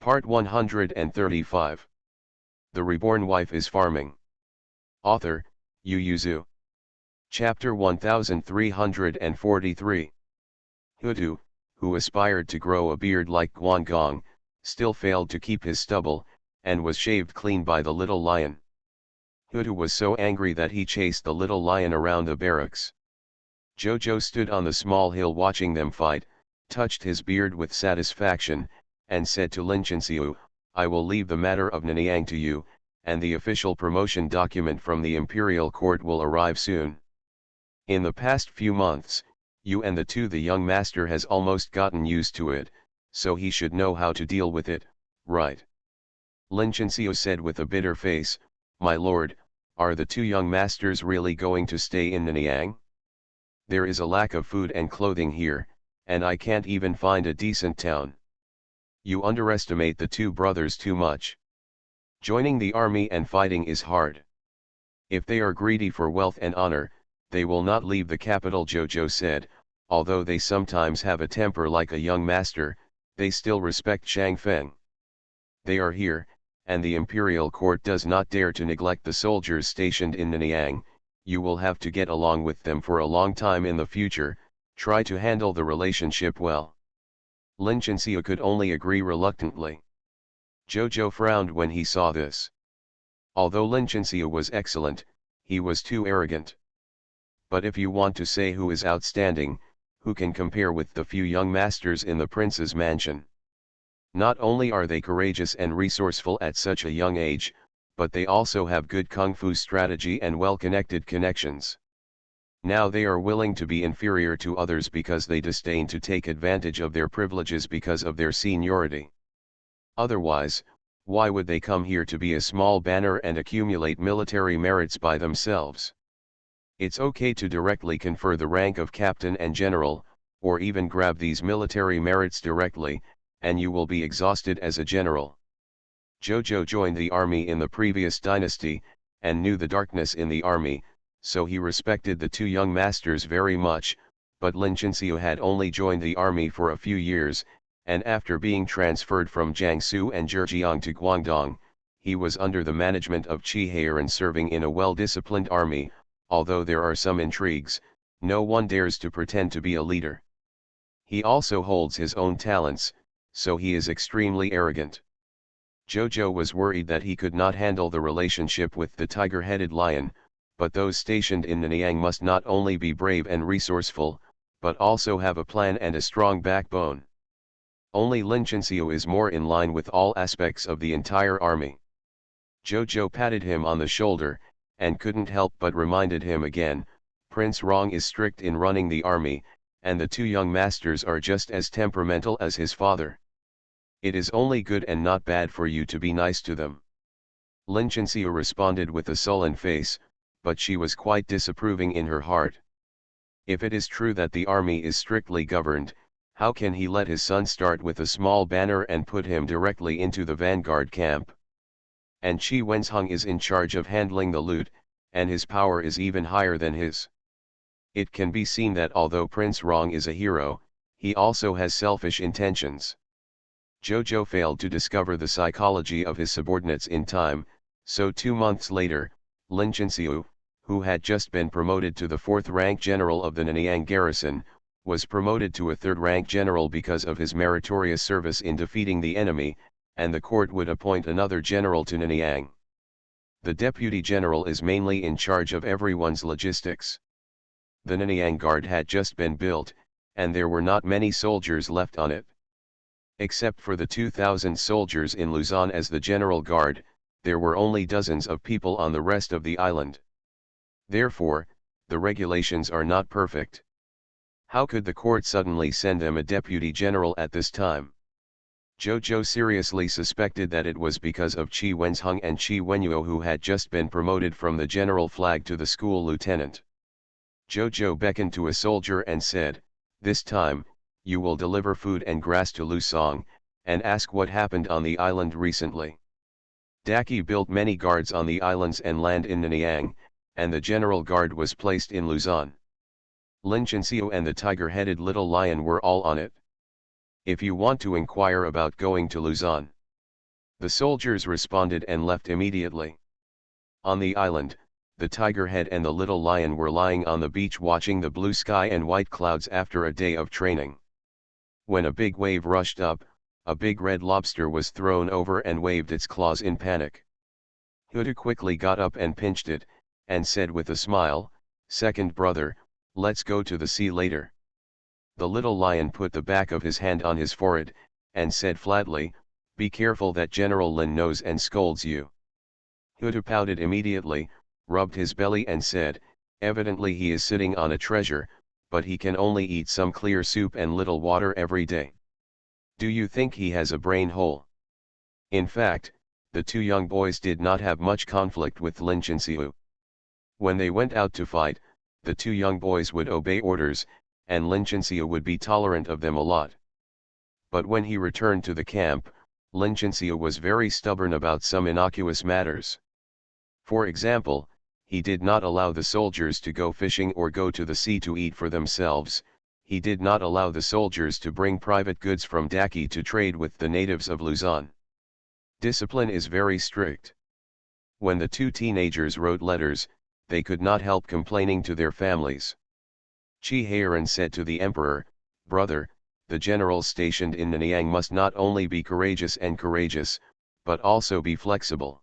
Part 135. The Reborn Wife is Farming. Author, Yu Yuzu. Chapter 1343. Hutu, who aspired to grow a beard like Guangong, still failed to keep his stubble, and was shaved clean by the little lion. Hutu was so angry that he chased the little lion around the barracks. Jojo stood on the small hill watching them fight, touched his beard with satisfaction, and said to Linqianxiu, "I will leave the matter of Nanyang to you, and the official promotion document from the imperial court will arrive soon. In the past few months, you and the young master has almost gotten used to it, so he should know how to deal with it, right?" Linqianxiu said with a bitter face, "My lord, are the two young masters really going to stay in Nanyang? There is a lack of food and clothing here, and I can't even find a decent town. You underestimate the two brothers too much. Joining the army and fighting is hard. If they are greedy for wealth and honor, they will not leave the capital." Jojo said, "Although they sometimes have a temper like a young master, they still respect Shang Feng. They are here, and the imperial court does not dare to neglect the soldiers stationed in Nanyang. You will have to get along with them for a long time in the future. Try to handle the relationship well." Linqianxiu could only agree reluctantly. Jojo frowned when he saw this. Although Linqianxiu was excellent, he was too arrogant. But if you want to say who is outstanding, who can compare with the few young masters in the prince's mansion? Not only are they courageous and resourceful at such a young age, but they also have good kung fu strategy and well-connected connections. Now they are willing to be inferior to others because they disdain to take advantage of their privileges because of their seniority. Otherwise, why would they come here to be a small banner and accumulate military merits by themselves? It's okay to directly confer the rank of captain and general, or even grab these military merits directly, and you will be exhausted as a general. Jojo joined the army in the previous dynasty, and knew the darkness in the army, so he respected the two young masters very much, but Linqianxiu had only joined the army for a few years, and after being transferred from Jiangsu and Zhejiang to Guangdong, he was under the management of Qi Heiran serving in a well-disciplined army. Although there are some intrigues, no one dares to pretend to be a leader. He also holds his own talents, so he is extremely arrogant. Jojo was worried that he could not handle the relationship with the tiger-headed lion, but those stationed in Nanyang must not only be brave and resourceful, but also have a plan and a strong backbone. Only Linqianxiu is more in line with all aspects of the entire army. Jojo patted him on the shoulder, and couldn't help but reminded him again, Prince Rong is strict in running the army, and the two young masters are just as temperamental as his father. It is only good and not bad for you to be nice to them. Linqianxiu responded with a sullen face, but she was quite disapproving in her heart. If it is true that the army is strictly governed, how can he let his son start with a small banner and put him directly into the vanguard camp? And Qi Wenzheng is in charge of handling the loot, and his power is even higher than his. It can be seen that although Prince Rong is a hero, he also has selfish intentions. Jojo failed to discover the psychology of his subordinates in time, so 2 months later, Linqianxiu, who had just been promoted to the 4th rank general of the Nanyang garrison, was promoted to a 3rd rank general because of his meritorious service in defeating the enemy, and the court would appoint another general to Nanyang. The deputy general is mainly in charge of everyone's logistics. The Nanyang Guard had just been built, and there were not many soldiers left on it. Except for the 2,000 soldiers in Luzon as the General Guard, there were only dozens of people on the rest of the island. Therefore, the regulations are not perfect. How could the court suddenly send them a deputy general at this time? Jojo seriously suspected that it was because of Qi Wenzheng and Qi Wenyuo, who had just been promoted from the general flag to the school lieutenant. Jojo beckoned to a soldier and said, "This time, you will deliver food and grass to Lusong, and ask what happened on the island recently." Daki built many guards on the islands and land in Nanyang, and the general guard was placed in Luzon. Linqianxiu and the tiger-headed little lion were all on it. If you want to inquire about going to Luzon, The soldiers responded and left immediately. On the island, the tiger head and the little lion were lying on the beach watching the blue sky and white clouds after a day of training. When a big wave rushed up, a big red lobster was thrown over and waved its claws in panic. Huda quickly got up and pinched it, and said with a smile, "Second brother, let's go to the sea later." The little lion put the back of his hand on his forehead, and said flatly, "Be careful that General Lin knows and scolds you." Huda pouted immediately, rubbed his belly and said, "Evidently he is sitting on a treasure, but he can only eat some clear soup and little water every day. Do you think he has a brain hole?" In fact, the two young boys did not have much conflict with Lin Chenxiu. When they went out to fight, the two young boys would obey orders, and Lin Chenxiu would be tolerant of them a lot. But when he returned to the camp, Lin Chenxiu was very stubborn about some innocuous matters. For example, he did not allow the soldiers to go fishing or go to the sea to eat for themselves. He did not allow the soldiers to bring private goods from Daki to trade with the natives of Luzon. Discipline is very strict. When the two teenagers wrote letters, they could not help complaining to their families. Chi Heiran said to the emperor, "Brother, the generals stationed in Nanyang must not only be courageous, but also be flexible.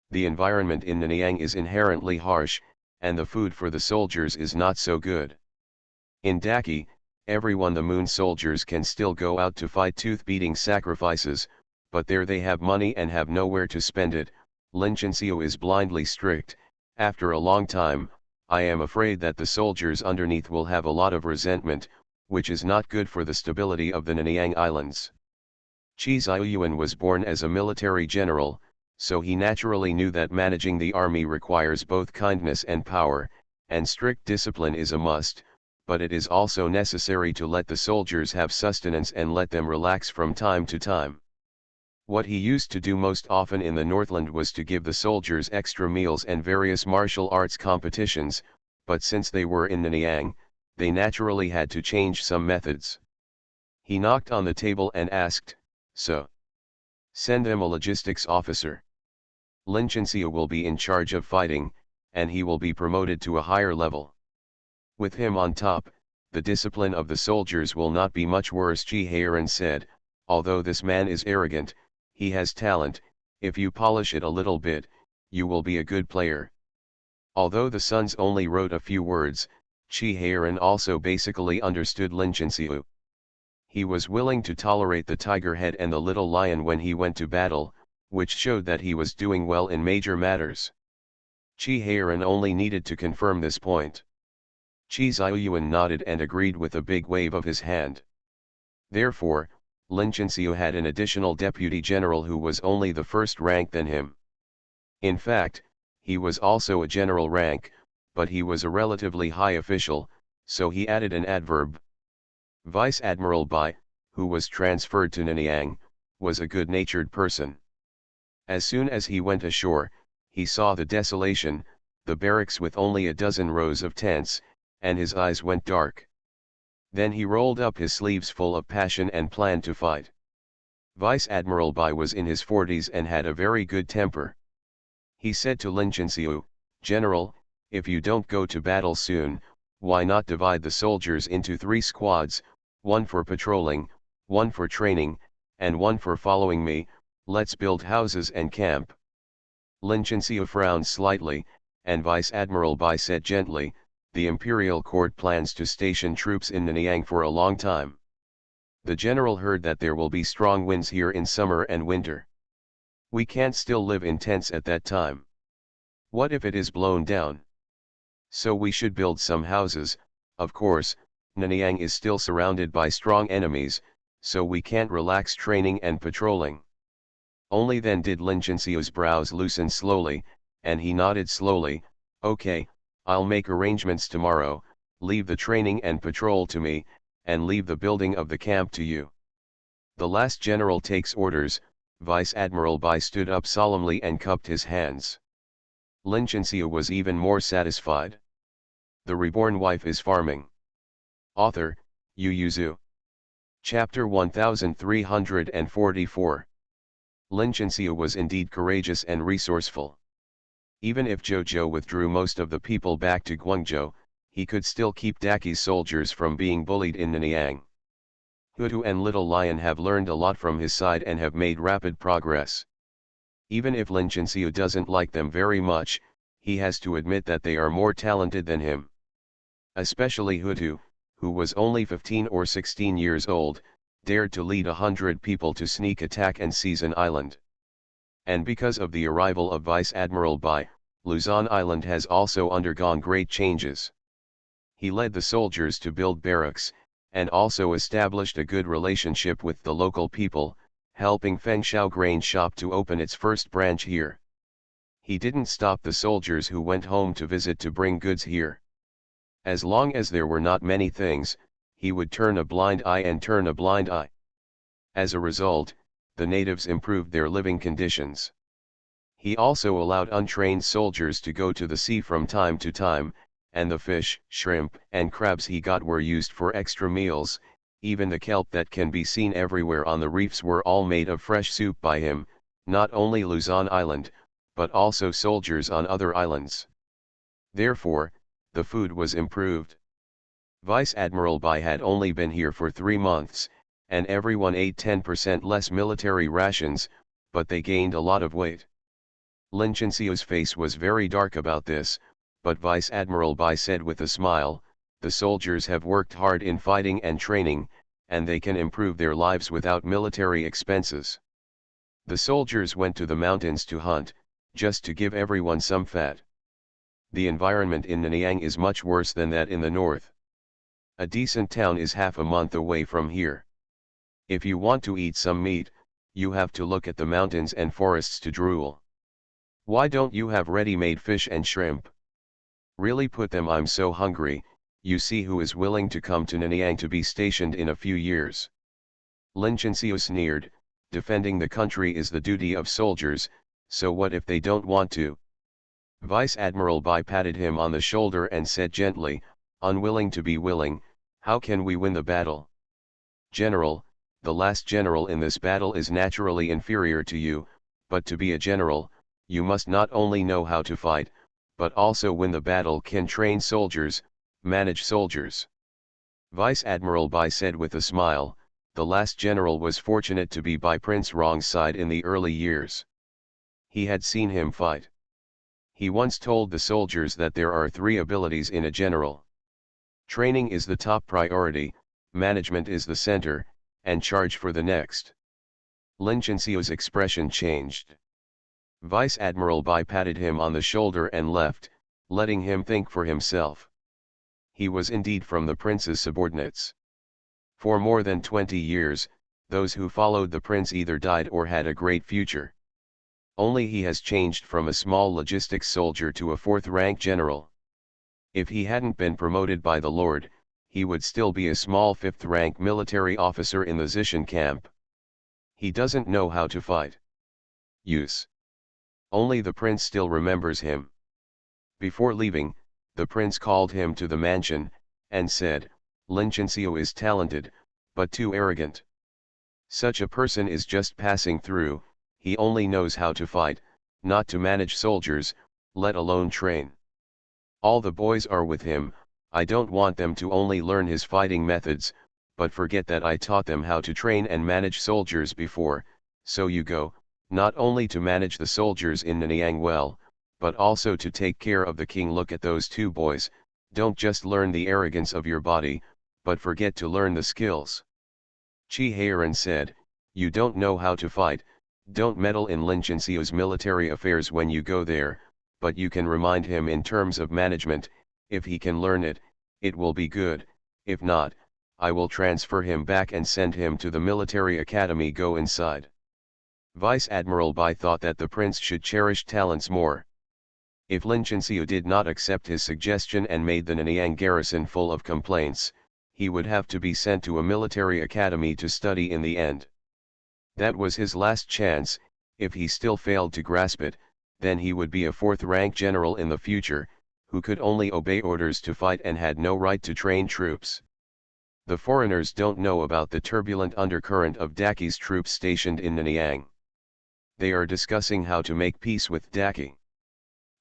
The environment in Nanyang is inherently harsh, and the food for the soldiers is not so good. In Daki, the moon soldiers can still go out to fight tooth-beating sacrifices, but there they have money and have nowhere to spend it. Lin Chenxiu is blindly strict. After a long time, I am afraid that the soldiers underneath will have a lot of resentment, which is not good for the stability of the Nanyang Islands." Chi Ziyuan was born as a military general, so he naturally knew that managing the army requires both kindness and power, and strict discipline is a must, but it is also necessary to let the soldiers have sustenance and let them relax from time to time. What he used to do most often in the Northland was to give the soldiers extra meals and various martial arts competitions, but since they were in Nanyang, they naturally had to change some methods. He knocked on the table and asked, "So? Send them a logistics officer. Lin Chenxiu will be in charge of fighting, and he will be promoted to a higher level. With him on top, the discipline of the soldiers will not be much worse." Chi Heiran said, "Although this man is arrogant, he has talent. If you polish it a little bit, you will be a good player." Although the sons only wrote a few words, Chi Heiran also basically understood Lin Chenxiu. He was willing to tolerate the tiger head and the little lion when he went to battle, which showed that he was doing well in major matters. Chi Heiran only needed to confirm this point. Chi Ziyuan nodded and agreed with a big wave of his hand. Therefore, Lin Chenxiu had an additional deputy general who was only the first rank than him. In fact, he was also a general rank, but he was a relatively high official, so he added an adverb. Vice Admiral Bai, who was transferred to Nanyang, was a good-natured person. As soon as he went ashore, he saw the desolation, the barracks with only a dozen rows of tents, and his eyes went dark. Then he rolled up his sleeves full of passion and planned to fight. Vice Admiral Bai was in his 40s and had a very good temper. He said to Lin Chenxiu, "General, if you don't go to battle soon, why not divide the soldiers into 3 squads, one for patrolling, one for training, and one for following me? Let's build houses and camp." Lin Chenxiu frowned slightly, and Vice Admiral Bai said gently, "The Imperial Court plans to station troops in Nanyang for a long time. The general heard that there will be strong winds here in summer and winter. We can't still live in tents at that time. What if it is blown down? So we should build some houses. Of course, Nanyang is still surrounded by strong enemies, so we can't relax training and patrolling." Only then did Lin Chenxiu's brows loosen slowly, and he nodded slowly, "Okay, I'll make arrangements tomorrow, leave the training and patrol to me, and leave the building of the camp to you." The last general takes orders. Vice Admiral Bai stood up solemnly and cupped his hands. Lin Chenxiu was even more satisfied. The Reborn Wife is Farming. Author, Yu Yuzu. Chapter 1344. Lin Chenxiu was indeed courageous and resourceful. Even if Zhou withdrew most of the people back to Guangzhou, he could still keep Daqi's soldiers from being bullied in Nanyang. Hutu and Little Lion have learned a lot from his side and have made rapid progress. Even if Lin Chenxiu doesn't like them very much, he has to admit that they are more talented than him. Especially Hutu, who was only 15 or 16 years old, dared to lead 100 people to sneak attack and seize an island. And because of the arrival of Vice Admiral Bai, Luzon Island has also undergone great changes. He led the soldiers to build barracks, and also established a good relationship with the local people, helping Fengshao Grain Shop to open its first branch here. He didn't stop the soldiers who went home to visit to bring goods here. As long as there were not many things, he would turn a blind eye and turn a blind eye. As a result, the natives improved their living conditions. He also allowed untrained soldiers to go to the sea from time to time, and the fish, shrimp, and crabs he got were used for extra meals. Even the kelp that can be seen everywhere on the reefs were all made of fresh soup by him, not only Luzon Island, but also soldiers on other islands. Therefore, the food was improved. Vice Admiral Bai had only been here for 3 months, and everyone ate 10% less military rations, but they gained a lot of weight. Lin Chenxiu's face was very dark about this, but Vice Admiral Bai said with a smile, "The soldiers have worked hard in fighting and training, and they can improve their lives without military expenses." The soldiers went to the mountains to hunt, just to give everyone some fat. The environment in Nanyang is much worse than that in the north. A decent town is half a month away from here. If you want to eat some meat, you have to look at the mountains and forests to drool. Why don't you have ready-made fish and shrimp? Really put them. I'm so hungry. You see who is willing to come to Nanyang to be stationed in a few years. Lin Chenxiu sneered, defending the country is the duty of soldiers, so what if they don't want to? Vice Admiral Bai patted him on the shoulder and said gently, unwilling to be willing, how can we win the battle? General, the last general in this battle is naturally inferior to you, but to be a general, you must not only know how to fight, but also win the battle, can train soldiers, manage soldiers. Vice Admiral Bai said with a smile, the last general was fortunate to be by Prince Rong's side in the early years. He had seen him fight. He once told the soldiers that there are 3 abilities in a general. Training is the top priority, management is the center, and charge for the next. Lin Chenxiu's expression changed. Vice Admiral Bai patted him on the shoulder and left, letting him think for himself. He was indeed from the prince's subordinates. For more than 20 years, those who followed the prince either died or had a great future. Only he has changed from a small logistics soldier to a 4th-rank general. If he hadn't been promoted by the Lord, he would still be a small 5th-rank military officer in the Zishan camp. He doesn't know how to fight. Use. Only the prince still remembers him. Before leaving, the prince called him to the mansion, and said, Lin Chenxiu is talented, but too arrogant. Such a person is just passing through, he only knows how to fight, not to manage soldiers, let alone train. All the boys are with him, I don't want them to only learn his fighting methods, but forget that I taught them how to train and manage soldiers before, so you go, not only to manage the soldiers in Nanyang well, but also to take care of the king. Look at those 2 boys, don't just learn the arrogance of your body, but forget to learn the skills. Chi Heiran said, you don't know how to fight, don't meddle in Lin Chenxiu's military affairs when you go there, but you can remind him in terms of management. If he can learn it, it will be good, if not, I will transfer him back and send him to the military academy. Go inside. Vice Admiral Bai thought that the prince should cherish talents more. If Lin Chenxiu did not accept his suggestion and made the Nanyang garrison full of complaints, he would have to be sent to a military academy to study in the end. That was his last chance. If he still failed to grasp it, then he would be a 4th-rank general in the future, who could only obey orders to fight and had no right to train troops. The foreigners don't know about the turbulent undercurrent of Daqi's troops stationed in Nanyang. they are discussing how to make peace with Daki.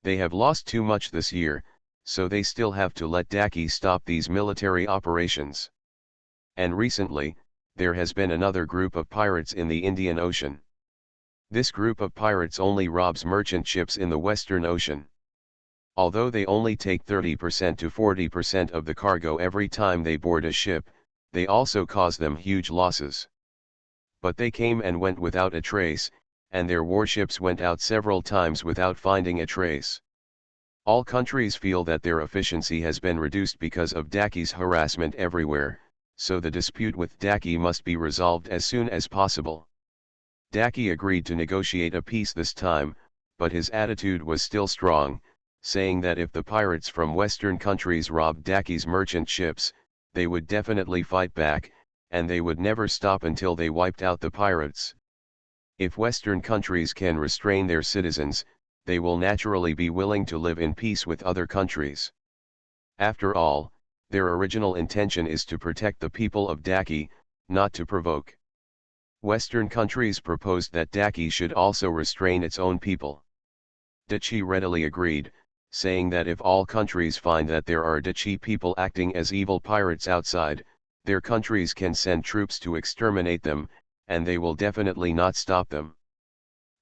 They have lost too much this year, so they still have to let Daki stop these military operations. And recently, there has been another group of pirates in the Indian Ocean. This group of pirates only robs merchant ships in the Western Ocean. Although they only take 30% to 40% of the cargo every time they board a ship, they also cause them huge losses. But they came and went without a trace, and their warships went out several times without finding a trace. All countries feel that their efficiency has been reduced because of Daki's harassment everywhere, so the dispute with Daki must be resolved as soon as possible. Daki agreed to negotiate a peace this time, but his attitude was still strong, saying that if the pirates from Western countries robbed Daki's merchant ships, they would definitely fight back, and they would never stop until they wiped out the pirates. If Western countries can restrain their citizens, they will naturally be willing to live in peace with other countries. After all, their original intention is to protect the people of Daki, not to provoke. Western countries proposed that Daki should also restrain its own people. Dachi readily agreed, saying that if all countries find that there are Dachi people acting as evil pirates outside, their countries can send troops to exterminate them, and they will definitely not stop them.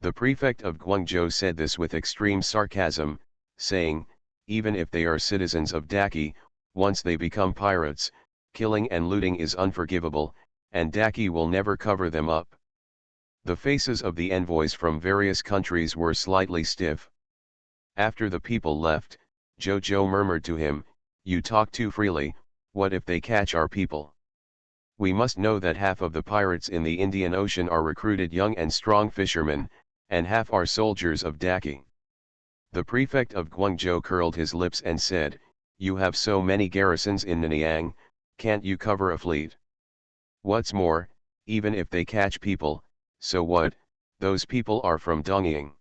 The prefect of Guangzhou said this with extreme sarcasm, saying, even if they are citizens of Daki, once they become pirates, killing and looting is unforgivable, and Daki will never cover them up. The faces of the envoys from various countries were slightly stiff. After the people left, Jojo murmured to him, "You talk too freely, what if they catch our people? We must know that half of the pirates in the Indian Ocean are recruited young and strong fishermen, and half are soldiers of Daki." The prefect of Guangzhou curled his lips and said, "You have so many garrisons in Nanyang, can't you cover a fleet? What's more, even if they catch people, so what, those people are from Dongying."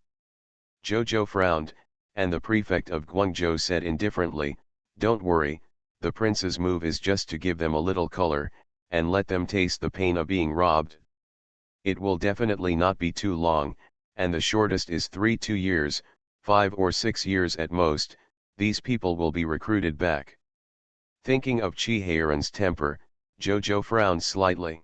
Jojo frowned, and the prefect of Guangzhou said indifferently, "Don't worry, the prince's move is just to give them a little color, and let them taste the pain of being robbed. It will definitely not be too long, and the shortest is 2 years, 5 or 6 years at most, these people will be recruited back." Thinking of Chihayran's temper, Jojo frowned slightly.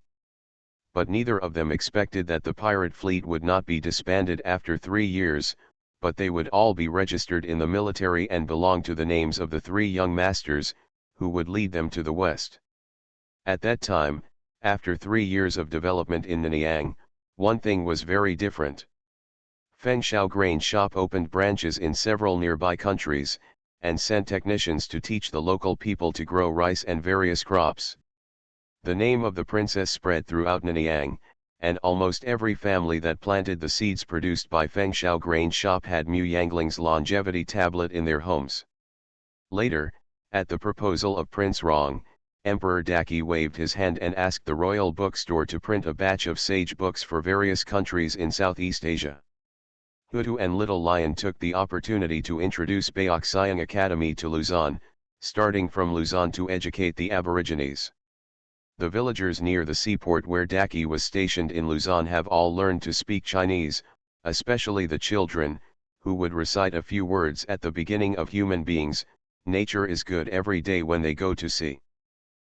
But neither of them expected that the pirate fleet would not be disbanded after 3 years, but they would all be registered in the military and belong to the names of the 3 young masters, who would lead them to the west. At that time, after 3 years of development in Nanyang, one thing was very different. Feng Shao Grain Shop opened branches in several nearby countries, and sent technicians to teach the local people to grow rice and various crops. The name of the princess spread throughout Nanyang, and almost every family that planted the seeds produced by Feng Shao Grain Shop had Mu Yangling's longevity tablet in their homes. Later, at the proposal of Prince Rong, Emperor Daki waved his hand and asked the royal bookstore to print a batch of sage books for various countries in Southeast Asia. Hutu and Little Lion took the opportunity to introduce Baoxiang Academy to Luzon, starting from Luzon to educate the Aborigines. The villagers near the seaport where Daki was stationed in Luzon have all learned to speak Chinese, especially the children, who would recite a few words at the beginning of Human Beings, "Nature is good every day when they go to sea."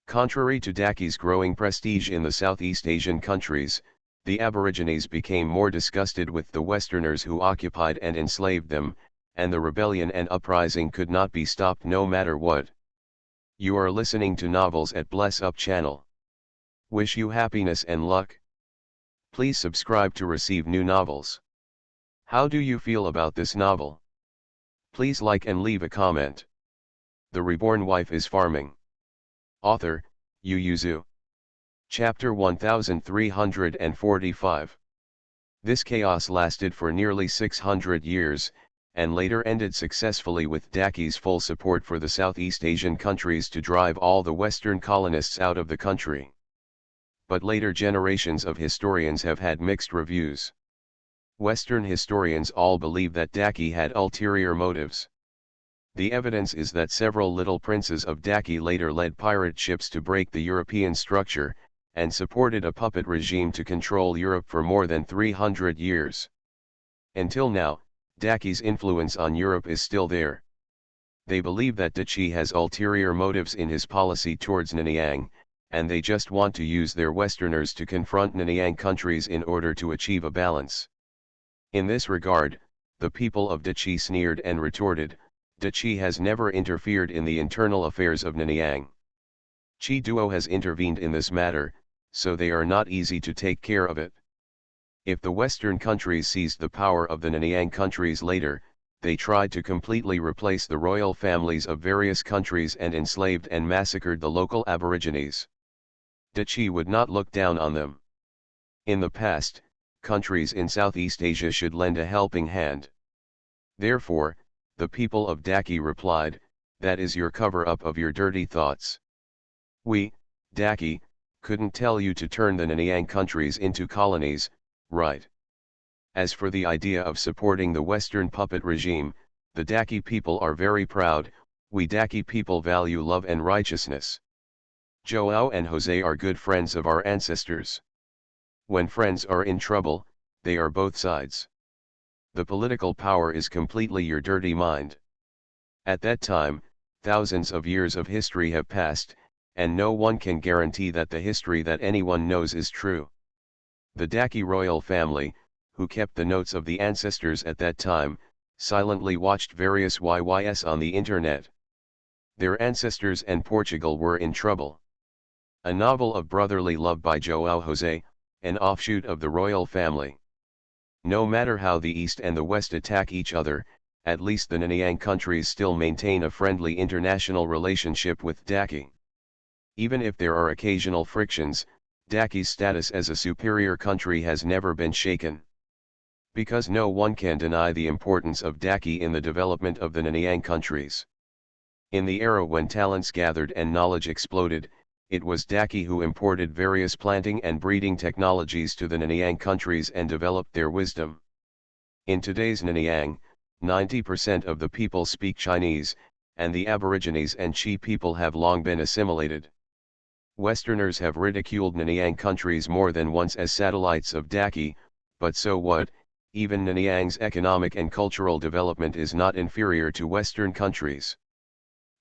Contrary to Daki's growing prestige in the Southeast Asian countries, the Aborigines became more disgusted with the Westerners who occupied and enslaved them, and the rebellion and uprising could not be stopped no matter what. You are listening to Novels at Bless Up channel. Wish you happiness and luck. Please subscribe to receive new novels. How do you feel about this novel? Please like and leave a comment. The Reborn Wife is Farming. Author, Yu Yuzu. Chapter 1345. This chaos lasted for nearly 600 years, and later ended successfully with Daki's full support for the Southeast Asian countries to drive all the Western colonists out of the country. But later generations of historians have had mixed reviews. Western historians all believe that Daki had ulterior motives. The evidence is that several little princes of Daki later led pirate ships to break the European structure, and supported a puppet regime to control Europe for more than 300 years. Until now, Daki's influence on Europe is still there. They believe that Dachi has ulterior motives in his policy towards Nanyang, and they just want to use their Westerners to confront Nanyang countries in order to achieve a balance. In this regard, the people of Dachi sneered and retorted, Dachi has never interfered in the internal affairs of Nanyang. Chi Duo has intervened in this matter, so they are not easy to take care of it. If the Western countries seized the power of the Nanyang countries later, they tried to completely replace the royal families of various countries and enslaved and massacred the local aborigines. Dachi would not look down on them. In the past, countries in Southeast Asia should lend a helping hand. Therefore, the people of Daki replied, that is your cover-up of your dirty thoughts. We, Daki, couldn't tell you to turn the Nanyang countries into colonies, right? As for the idea of supporting the Western puppet regime, the Daki people are very proud. We Daki people value love and righteousness. Joao and Jose are good friends of our ancestors. When friends are in trouble, they are both sides. The political power is completely your dirty mind. At that time, thousands of years of history have passed, and no one can guarantee that the history that anyone knows is true. The Daki royal family, who kept the notes of the ancestors at that time, silently watched various YYS on the internet. Their ancestors and Portugal were in trouble. A novel of brotherly love by João José, an offshoot of the royal family. No matter how the East and the West attack each other, at least the Nanyang countries still maintain a friendly international relationship with Daki. Even if there are occasional frictions, Daki's status as a superior country has never been shaken. Because no one can deny the importance of Daki in the development of the Nanyang countries. In the era when talents gathered and knowledge exploded, it was Daki who imported various planting and breeding technologies to the Nanyang countries and developed their wisdom. In today's Nanyang, 90% of the people speak Chinese, and the Aborigines and Chi people have long been assimilated. Westerners have ridiculed Nanyang countries more than once as satellites of Daki, but so what? Even Nanyang's economic and cultural development is not inferior to Western countries.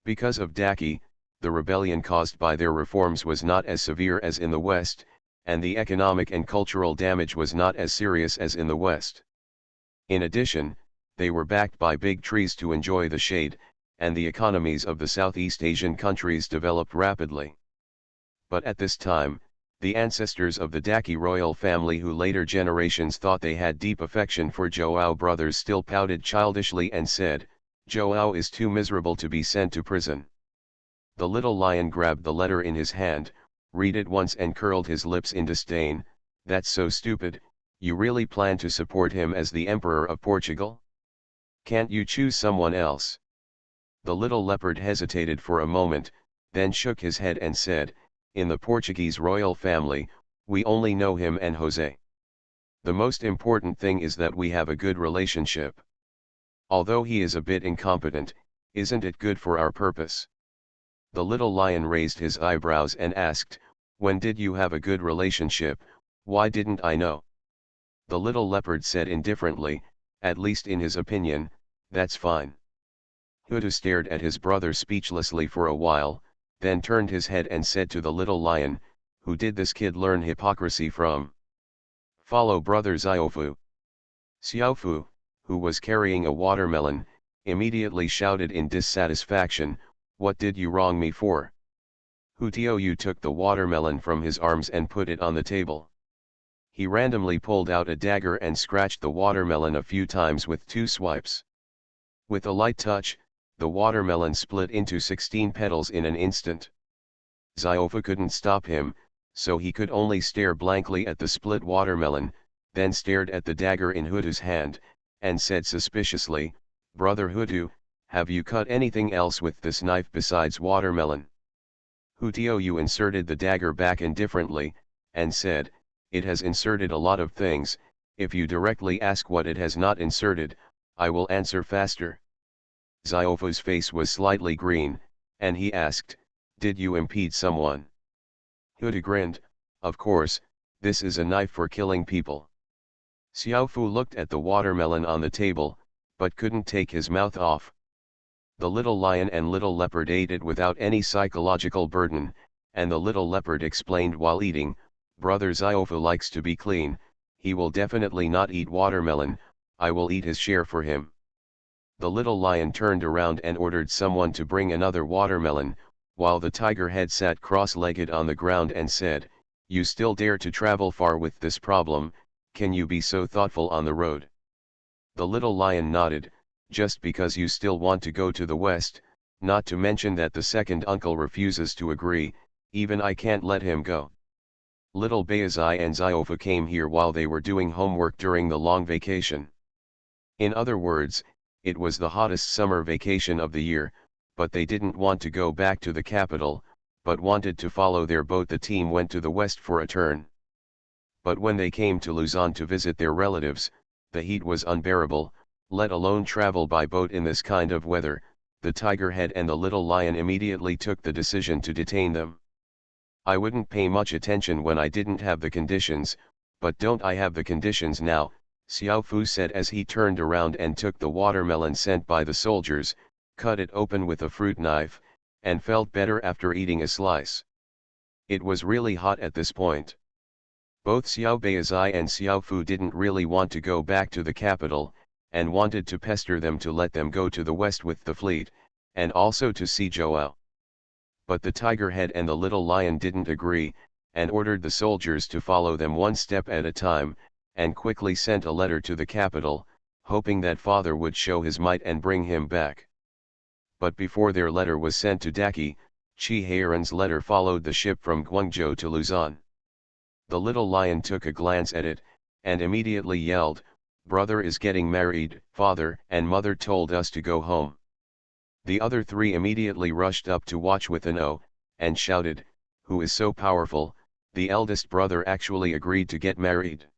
Because of Daki, the rebellion caused by their reforms was not as severe as in the West, and the economic and cultural damage was not as serious as in the West. In addition, they were backed by big trees to enjoy the shade, and the economies of the Southeast Asian countries developed rapidly. But at this time, the ancestors of the Daki royal family who later generations thought they had deep affection for Joao brothers still pouted childishly and said, Joao is too miserable to be sent to prison. The little lion grabbed the letter in his hand, read it once and curled his lips in disdain. That's so stupid. You really plan to support him as the Emperor of Portugal? Can't you choose someone else? The little leopard hesitated for a moment, then shook his head and said, in the Portuguese royal family, we only know him and Jose. The most important thing is that we have a good relationship. Although he is a bit incompetent, isn't it good for our purpose? The little lion raised his eyebrows and asked, when did you have a good relationship? Why didn't I know? The little leopard said indifferently, at least in his opinion, that's fine. Hudu stared at his brother speechlessly for a while, then turned his head and said to the little lion, who did this kid learn hypocrisy from? Follow brother Xiaofu. Xiaofu, who was carrying a watermelon, immediately shouted in dissatisfaction, what did you wrong me for? Hu Tiou took the watermelon from his arms and put it on the table. He randomly pulled out a dagger and scratched the watermelon a few times with 2 swipes. With a light touch, the watermelon split into 16 petals in an instant. Xiaofu couldn't stop him, so he could only stare blankly at the split watermelon, then stared at the dagger in Hudu's hand, and said suspiciously, Brother Hudu, have you cut anything else with this knife besides watermelon? Hu Tiou inserted the dagger back indifferently, and said, it has inserted a lot of things. If you directly ask what it has not inserted, I will answer faster. Xiaofu's face was slightly green, and he asked, did you impede someone? Huda grinned, of course, this is a knife for killing people. Xiaofu looked at the watermelon on the table, but couldn't take his mouth off. The little lion and little leopard ate it without any psychological burden, and the little leopard explained while eating, "Brother Xiaofu likes to be clean, he will definitely not eat watermelon, I will eat his share for him." The little lion turned around and ordered someone to bring another watermelon, while the tiger head sat cross-legged on the ground and said, "You still dare to travel far with this problem, can you be so thoughtful on the road?" The little lion nodded, "Just because you still want to go to the west, not to mention that the second uncle refuses to agree, even I can't let him go." Little Beazai and Xiaofu came here while they were doing homework during the long vacation. In other words, it was the hottest summer vacation of the year, but they didn't want to go back to the capital, but wanted to follow their boat. The team went to the west for a turn. But when they came to Luzon to visit their relatives, the heat was unbearable, let alone travel by boat in this kind of weather. The tiger head and the little lion immediately took the decision to detain them. "I wouldn't pay much attention when I didn't have the conditions, but don't I have the conditions now?" Xiaofu said as he turned around and took the watermelon sent by the soldiers, cut it open with a fruit knife, and felt better after eating a slice. It was really hot at this point. Both Xiao Beizai and Xiaofu didn't really want to go back to the capital, and wanted to pester them to let them go to the west with the fleet, and also to see Joao. But the tiger head and the little lion didn't agree, and ordered the soldiers to follow them one step at a time, and quickly sent a letter to the capital, hoping that father would show his might and bring him back. But before their letter was sent to Daki, Chi Heiran's letter followed the ship from Guangzhou to Luzon. The little lion took a glance at it, and immediately yelled, "Brother is getting married, father and mother told us to go home." The other three immediately rushed up to watch with an O, and shouted, "Who is so powerful, the eldest brother actually agreed to get married."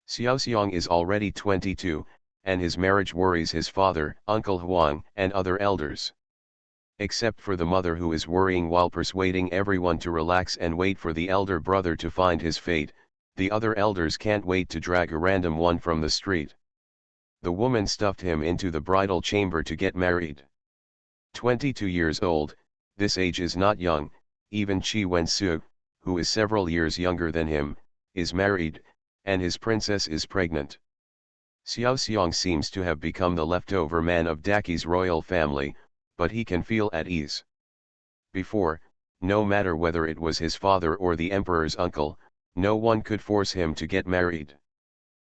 Xiaoxiang is already 22, and his marriage worries his father, Uncle Huang, and other elders. Except for the mother who is worrying while persuading everyone to relax and wait for the elder brother to find his fate, the other elders can't wait to drag a random one from the street. The woman stuffed him into the bridal chamber to get married. 22 years old, this age is not young, even Qi Wensu, who is several years younger than him, is married, and his princess is pregnant. Xiaoxiang seems to have become the leftover man of Daki's royal family, but he can feel at ease. Before, no matter whether it was his father or the emperor's uncle, no one could force him to get married.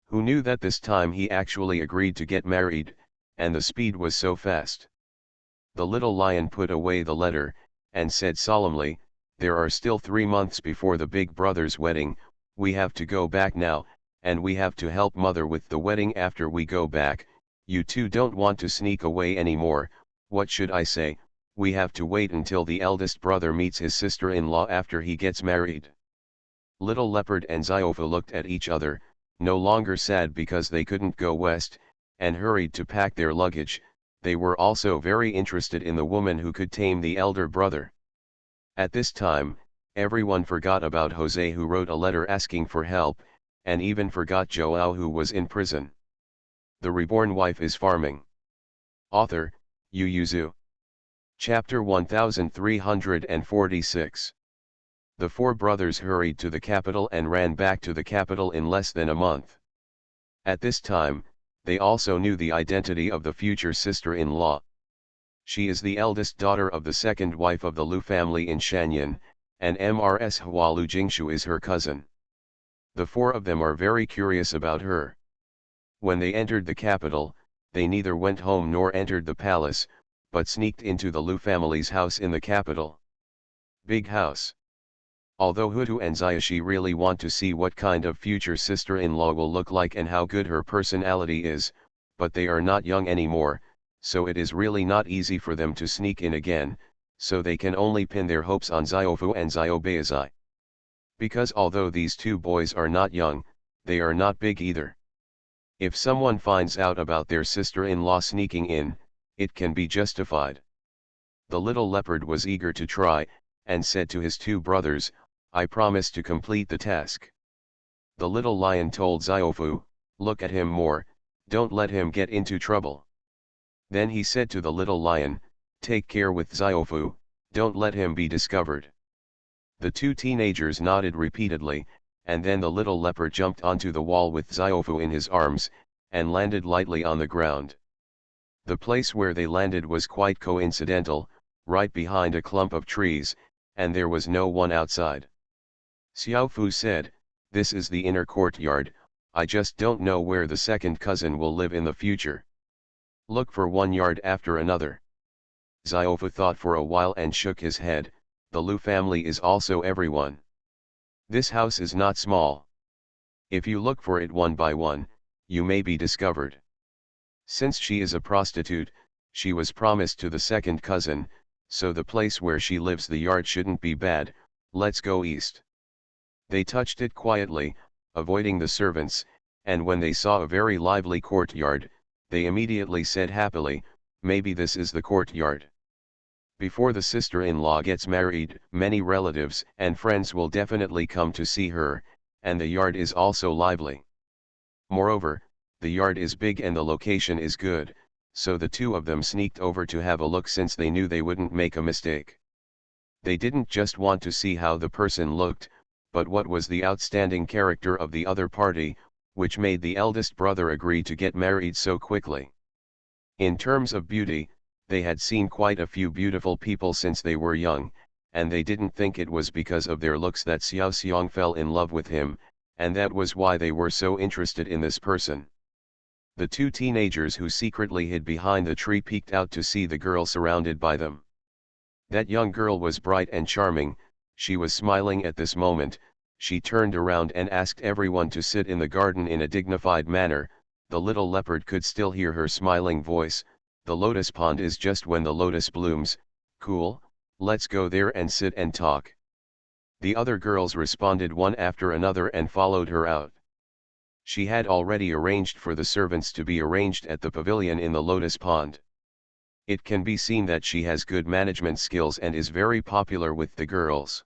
Who knew that this time he actually agreed to get married, and the speed was so fast? The little lion put away the letter, and said solemnly, "There are still 3 months before the big brother's wedding, we have to go back now, and we have to help mother with the wedding after we go back. You two don't want to sneak away anymore, what should I say, we have to wait until the eldest brother meets his sister-in-law after he gets married." Little Leopard and Xiaofu looked at each other, no longer sad because they couldn't go west, and hurried to pack their luggage. They were also very interested in the woman who could tame the elder brother. At this time, everyone forgot about Jose, who wrote a letter asking for help, and even forgot Joao, who was in prison. The Reborn Wife is Farming. Author, Yu Yuzu. Chapter 1346. The four brothers hurried to the capital and ran back to the capital in less than a month. At this time, they also knew the identity of the future sister-in-law. She is the eldest daughter of the second wife of the Lu family in Shanyan, and Mrs. Hua Lu Jingshu is her cousin. The four of them are very curious about her. When they entered the capital, they neither went home nor entered the palace, but sneaked into the Lu family's house in the capital. Big house. Although Hutu and Xiaoxi really want to see what kind of future sister-in-law will look like and how good her personality is, but they are not young anymore, so it is really not easy for them to sneak in again, so they can only pin their hopes on Xiaofu and Xiaobeizai. Because although these two boys are not young, they are not big either. If someone finds out about their sister-in-law sneaking in, it can be justified. The little leopard was eager to try, and said to his two brothers, "I promise to complete the task." The little lion told Xiaofu, Look at him more, don't let him get into trouble. Then he said to the little lion, take care with Xiaofu, don't let him be discovered. The two teenagers nodded repeatedly, and then the little leopard jumped onto the wall with Xiaofu in his arms, and landed lightly on the ground. The place where they landed was quite coincidental, right behind a clump of trees, and there was no one outside. Xiaofu said, this is the inner courtyard, I just don't know where the second cousin will live in the future. Look for one yard after another. Xiaofu thought for a while and shook his head, the Lu family is also everyone. This house is not small. If you look for it one by one, you may be discovered. Since she is a prostitute, she was promised to the second cousin, so the place where she lives, the yard, shouldn't be bad, let's go east. They touched it quietly, avoiding the servants, and when they saw a very lively courtyard, they immediately said happily, maybe this is the courtyard. Before the sister-in-law gets married, many relatives and friends will definitely come to see her, and the yard is also lively. Moreover, the yard is big and the location is good, so the two of them sneaked over to have a look since they knew they wouldn't make a mistake. They didn't just want to see how the person looked, but what was the outstanding character of the other party, which made the eldest brother agree to get married so quickly. In terms of beauty, they had seen quite a few beautiful people since they were young, and they didn't think it was because of their looks that Xiao Xiong fell in love with him, and that was why they were so interested in this person. The two teenagers who secretly hid behind the tree peeked out to see the girl surrounded by them. That young girl was bright and charming, she was smiling at this moment. She turned around and asked everyone to sit in the garden in a dignified manner. The little leopard could still hear her smiling voice, the lotus pond is just when the lotus blooms, cool, let's go there and sit and talk. The other girls responded one after another and followed her out. She had already arranged for the servants to be arranged at the pavilion in the lotus pond. It can be seen that she has good management skills and is very popular with the girls.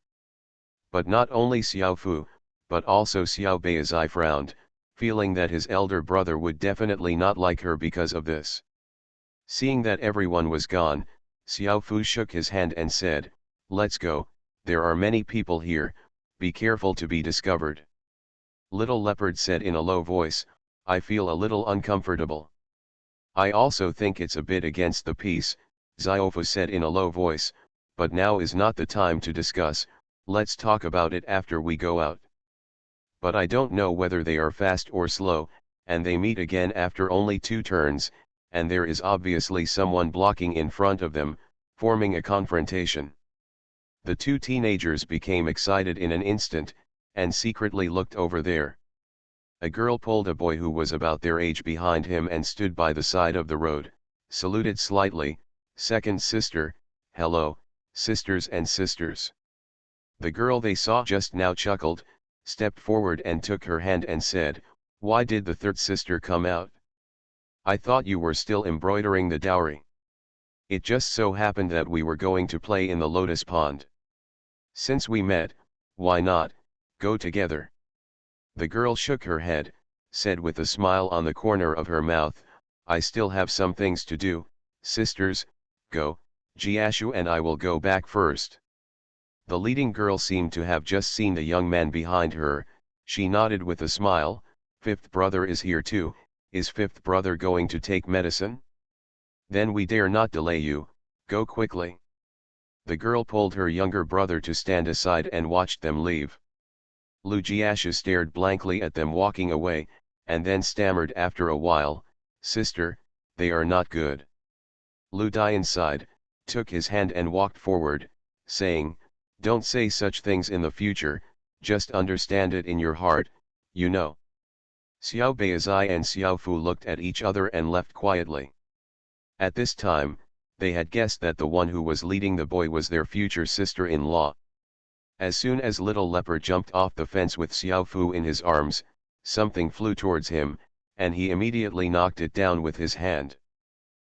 But not only Xiaofu, but also Xiao Beizai frowned, feeling that his elder brother would definitely not like her because of this. Seeing that everyone was gone, Xiaofu shook his hand and said, let's go, there are many people here, be careful to be discovered. Little Leopard said in a low voice, I feel a little uncomfortable. I also think it's a bit against the peace, Xiaofu said in a low voice, but now is not the time to discuss, let's talk about it after we go out. But I don't know whether they are fast or slow, and they meet again after only 2 turns, and there is obviously someone blocking in front of them, forming a confrontation. The two teenagers became excited in an instant, and secretly looked over there. A girl pulled a boy who was about their age behind him and stood by the side of the road, saluted slightly, second sister, hello, sisters and sisters. The girl they saw just now chuckled, stepped forward and took her hand and said, why did the third sister come out? I thought you were still embroidering the dowry. It just so happened that we were going to play in the lotus pond. Since we met, why not go together? The girl shook her head, said with a smile on the corner of her mouth, I still have some things to do, sisters, go, Jiashu and I will go back first. The leading girl seemed to have just seen the young man behind her, she nodded with a smile, fifth brother is here too, is fifth brother going to take medicine? Then we dare not delay you, go quickly. The girl pulled her younger brother to stand aside and watched them leave. Lu Jiashu stared blankly at them walking away, and then stammered after a while, sister, they are not good. Lu Dian sighed, took his hand and walked forward, saying, don't say such things in the future, just understand it in your heart, you know. Xiao Beizai and Xiao Fu looked at each other and left quietly. At this time, they had guessed that the one who was leading the boy was their future sister-in-law. As soon as little leopard jumped off the fence with Xiao Fu in his arms, something flew towards him, and he immediately knocked it down with his hand.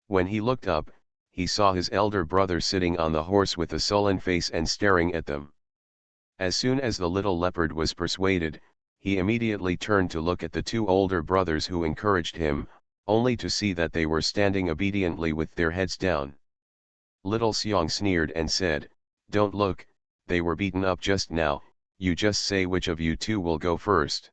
When he looked up, he saw his elder brother sitting on the horse with a sullen face and staring at them. As soon as the little leopard was persuaded, He immediately turned to look at the two older brothers who encouraged him, only to see that they were standing obediently with their heads down. Little Xiang sneered and said, "Don't look, they were beaten up just now, you just say which of you two will go first."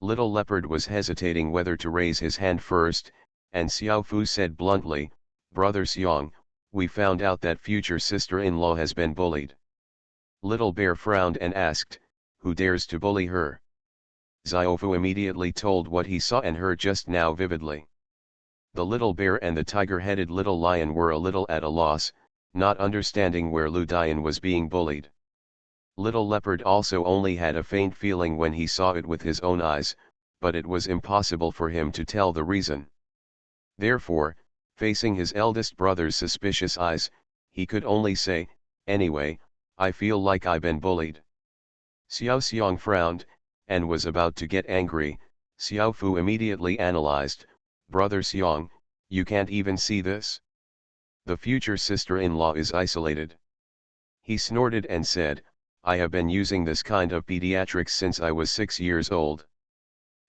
Little Leopard was hesitating whether to raise his hand first, and Xiao Fu said bluntly, "Brother Xiang, we found out that future sister-in-law has been bullied." Little Bear frowned and asked, "Who dares to bully her?" Xiao Fu immediately told what he saw and heard just now vividly. The little bear and the tiger-headed little lion were a little at a loss, not understanding where Lu Dian was being bullied. Little Leopard also only had a faint feeling when he saw it with his own eyes, but it was impossible for him to tell the reason. Therefore, facing his eldest brother's suspicious eyes, he could only say, "Anyway, I feel like I've been bullied." Xiao Xiang frowned, and was about to get angry. Xiao Fu immediately analyzed, "Brother Xiang, you can't even see this? The future sister-in-law is isolated." He snorted and said, "I have been using this kind of pediatrics since I was 6 years old.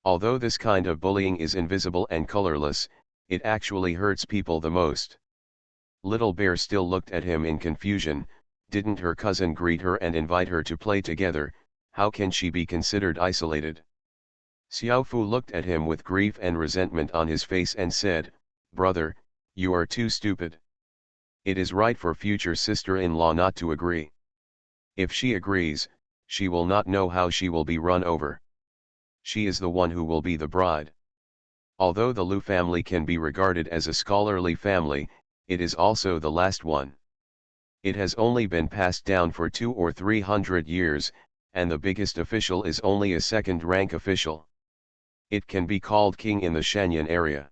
Although this kind of bullying is invisible and colorless, it actually hurts people the most." Little Bear still looked at him in confusion. Didn't her cousin greet her and invite her to play together? How can she be considered isolated? Xiao Fu looked at him with grief and resentment on his face and said, "Brother, you are too stupid. It is right for future sister-in-law not to agree. If she agrees, she will not know how she will be run over. She is the one who will be the bride." Although the Lu family can be regarded as a scholarly family, it is also the last one. It has only been passed down for 200 or 300 years, and the biggest official is only a second-rank official. It can be called king in the Shanyan area.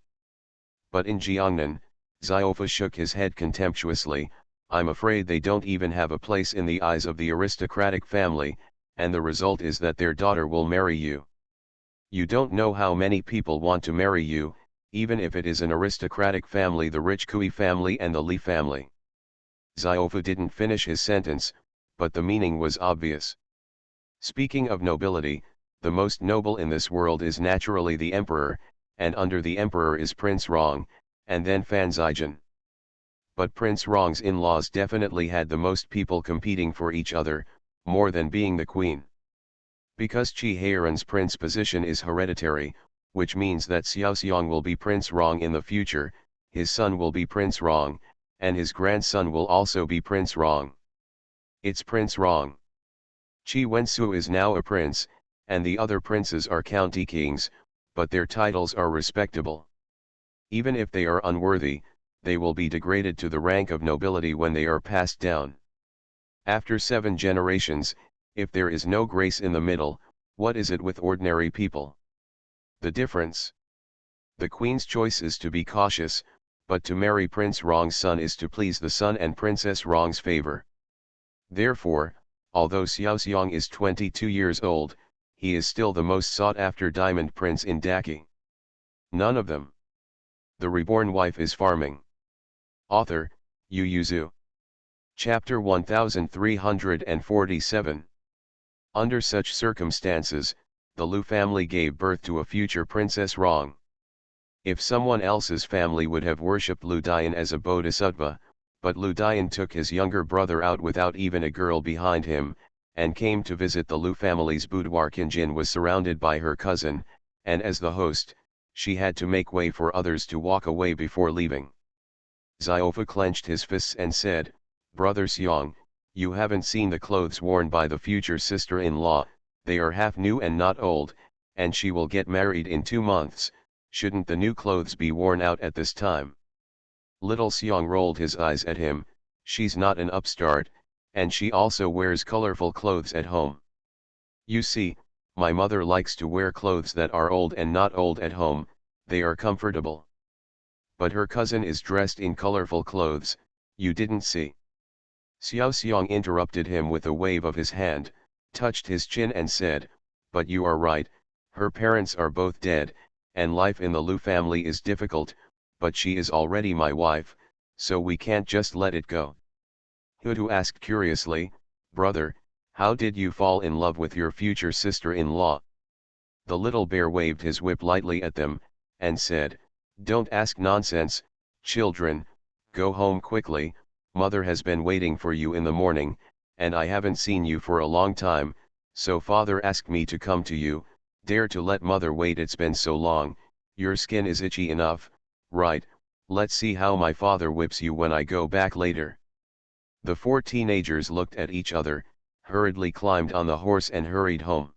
But in Jiangnan, Xiaofu shook his head contemptuously, "I'm afraid they don't even have a place in the eyes of the aristocratic family, and the result is that their daughter will marry you. You don't know how many people want to marry you, even if it is an aristocratic family, the rich Kui family and the Li family." Xiaofu didn't finish his sentence, but the meaning was obvious. Speaking of nobility, the most noble in this world is naturally the emperor, and under the emperor is Prince Rong, and then Fan Zijian. But Prince Rong's in-laws definitely had the most people competing for each other, more than being the queen. Because Qi Heiran's prince position is hereditary, which means that Xiao Xiang will be Prince Rong in the future, his son will be Prince Rong, and his grandson will also be Prince Rong. It's Prince Rong. Qi Wensu is now a prince, and the other princes are county kings, but their titles are respectable. Even if they are unworthy, they will be degraded to the rank of nobility when they are passed down. After 7 generations, if there is no grace in the middle, what is it with ordinary people? The difference? The queen's choice is to be cautious, but to marry Prince Rong's son is to please the son and Princess Rong's favor. Therefore, although Xiao Xiang is 22 years old, he is still the most sought-after diamond prince in Daqi. None of them. The reborn wife is farming. Author, Yu Yuzu. Chapter 1347. Under such circumstances, the Lu family gave birth to a future Princess Rong. If someone else's family would have worshipped Lu Dian as a bodhisattva, but Lu Dian took his younger brother out without even a girl behind him, and came to visit the Lu family's boudoir. Qinjin was surrounded by her cousin, and as the host, she had to make way for others to walk away before leaving. Xiaofu clenched his fists and said, "Brother Xiang, you haven't seen the clothes worn by the future sister-in-law, they are half new and not old, and she will get married in 2 months, shouldn't the new clothes be worn out at this time?" Little Xiang rolled his eyes at him, "She's not an upstart, and she also wears colorful clothes at home. You see, my mother likes to wear clothes that are old and not old at home, they are comfortable. But her cousin is dressed in colorful clothes, you didn't see." Xiao Xiang interrupted him with a wave of his hand, touched his chin and said, "But you are right, her parents are both dead, and life in the Lu family is difficult, but she is already my wife, so we can't just let it go." Hudu asked curiously, "Brother, how did you fall in love with your future sister-in-law?" The little bear waved his whip lightly at them, and said, "Don't ask nonsense, children, go home quickly, mother has been waiting for you in the morning, and I haven't seen you for a long time, so father asked me to come to you. Dare to let mother wait, it's been so long, your skin is itchy enough, right? Let's see how my father whips you when I go back later." The 4 teenagers looked at each other, hurriedly climbed on the horse and hurried home.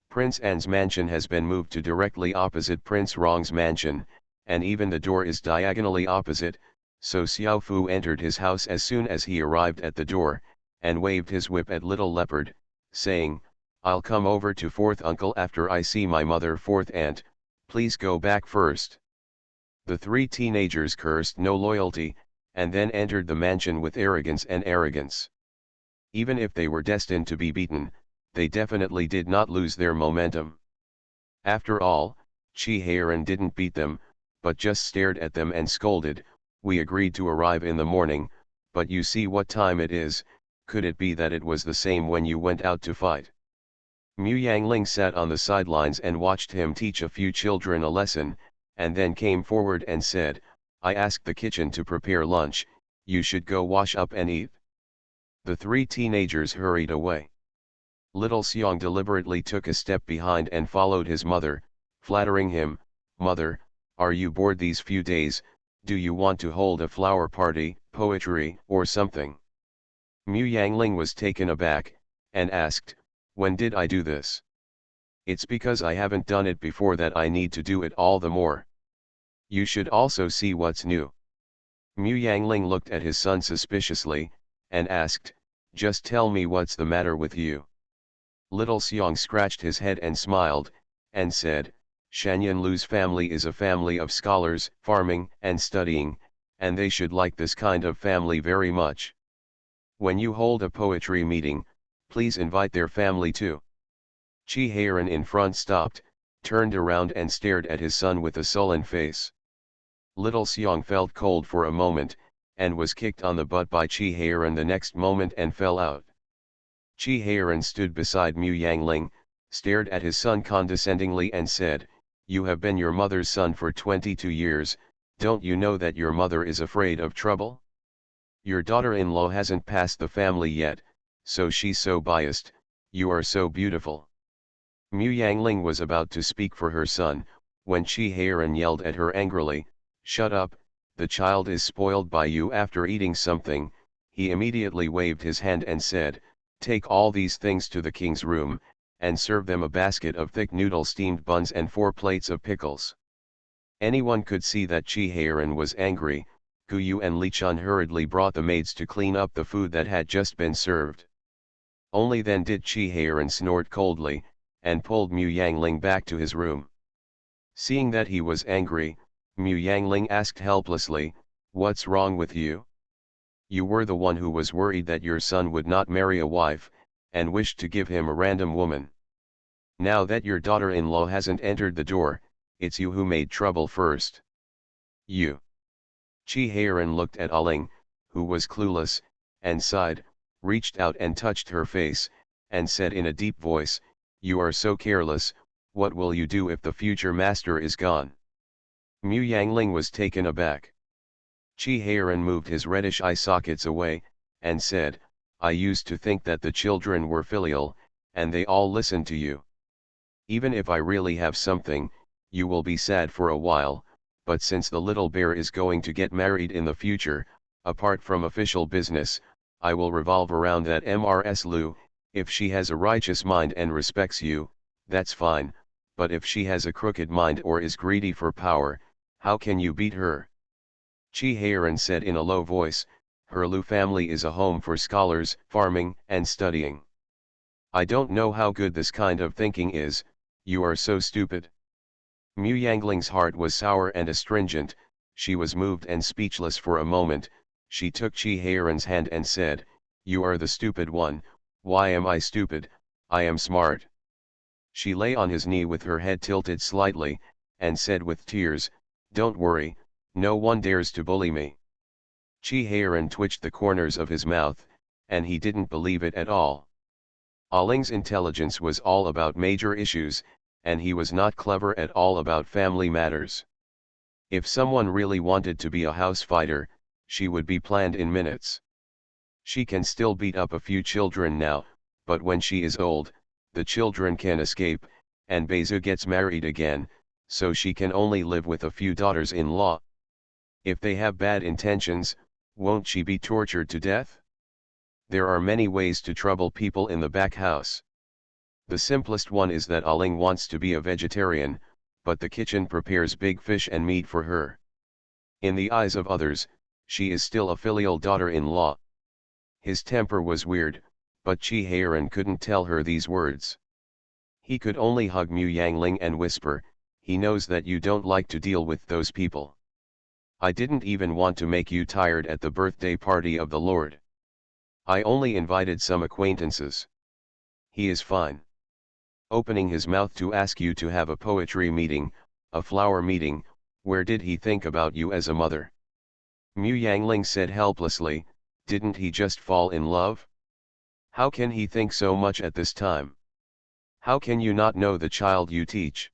Prince An's mansion has been moved to directly opposite Prince Rong's mansion, and even the door is diagonally opposite, so Xiao Fu entered his house as soon as he arrived at the door, and waved his whip at Little Leopard, saying, "I'll come over to fourth uncle after I see my mother. Fourth aunt, please go back first." The 3 teenagers cursed no loyalty, and then entered the mansion with arrogance. Even if they were destined to be beaten, they definitely did not lose their momentum. After all, Chi Heiran didn't beat them, but just stared at them and scolded, "We agreed to arrive in the morning, but you see what time it is, could it be that it was the same when you went out to fight?" Mu Yangling sat on the sidelines and watched him teach a few children a lesson, and then came forward and said, "I asked the kitchen to prepare lunch, you should go wash up and eat." The 3 teenagers hurried away. Little Xiong deliberately took a step behind and followed his mother, flattering him, "Mother, are you bored these few days? Do you want to hold a flower party, poetry, or something?" Mu Yangling was taken aback, and asked, "When did I do this?" "It's because I haven't done it before that I need to do it all the more. You should also see what's new." Mu Yangling looked at his son suspiciously, and asked, "Just tell me what's the matter with you." Little Xiong scratched his head and smiled, and said, "Shanyan Lu's family is a family of scholars, farming and studying, and they should like this kind of family very much. When you hold a poetry meeting, please invite their family too." Chi Heiran in front stopped, turned around and stared at his son with a sullen face. Little Xiong felt cold for a moment, and was kicked on the butt by Chi Heiran the next moment and fell out. Chi Heiran stood beside Mu Yangling, stared at his son condescendingly and said, "You have been your mother's son for 22 years, don't you know that your mother is afraid of trouble? Your daughter-in-law hasn't passed the family yet, so she's so biased, you are so beautiful." Mu Yangling was about to speak for her son, when Chi Heiran yelled at her angrily, "Shut up, the child is spoiled by you." After eating something, he immediately waved his hand and said, "Take all these things to the king's room, and serve them a basket of thick noodle steamed buns and 4 plates of pickles." Anyone could see that Chi Heiran was angry. Gu Yu and Li Chun hurriedly brought the maids to clean up the food that had just been served. Only then did Chi Heiran snort coldly, and pulled Mu Yangling back to his room. Seeing that he was angry, Mu Yangling asked helplessly, "What's wrong with you? You were the one who was worried that your son would not marry a wife, and wished to give him a random woman. Now that your daughter-in-law hasn't entered the door, it's you who made trouble first. You." Chi Heiran looked at Aling, who was clueless, and sighed, reached out and touched her face, and said in a deep voice, "You are so careless, what will you do if the future master is gone?" Mu Yangling was taken aback. Chi Heiran moved his reddish eye sockets away, and said, "I used to think that the children were filial, and they all listened to you. Even if I really have something, you will be sad for a while, but since the little bear is going to get married in the future, apart from official business, I will revolve around that Mrs. Lu. If she has a righteous mind and respects you, that's fine, but if she has a crooked mind or is greedy for power, how can you beat her?" Chi Heiran said in a low voice, "Her Lu family is a home for scholars, farming and studying. I don't know how good this kind of thinking is, you are so stupid." Mu Yangling's heart was sour and astringent, she was moved and speechless for a moment. She took Chi Heiran's hand and said, "You are the stupid one. Why am I stupid? I am smart." She lay on his knee with her head tilted slightly, and said with tears, "Don't worry, no one dares to bully me." Chi Heiran twitched the corners of his mouth, and he didn't believe it at all. Aling's intelligence was all about major issues, and he was not clever at all about family matters. If someone really wanted to be a house fighter, she would be planned in minutes. She can still beat up a few children now, but when she is old, the children can escape, and Bezu gets married again, so she can only live with a few daughters-in-law. If they have bad intentions, won't she be tortured to death? There are many ways to trouble people in the back house. The simplest one is that Aling wants to be a vegetarian, but the kitchen prepares big fish and meat for her. In the eyes of others, she is still a filial daughter-in-law. His temper was weird, but Chi Heiran couldn't tell her these words. He could only hug Mu Yangling and whisper, "He knows that you don't like to deal with those people. I didn't even want to make you tired at the birthday party of the Lord. I only invited some acquaintances. He is fine. Opening his mouth to ask you to have a poetry meeting, a flower meeting, where did he think about you as a mother?" Mu Yangling said helplessly, "Didn't he just fall in love? How can he think so much at this time? How can you not know the child you teach?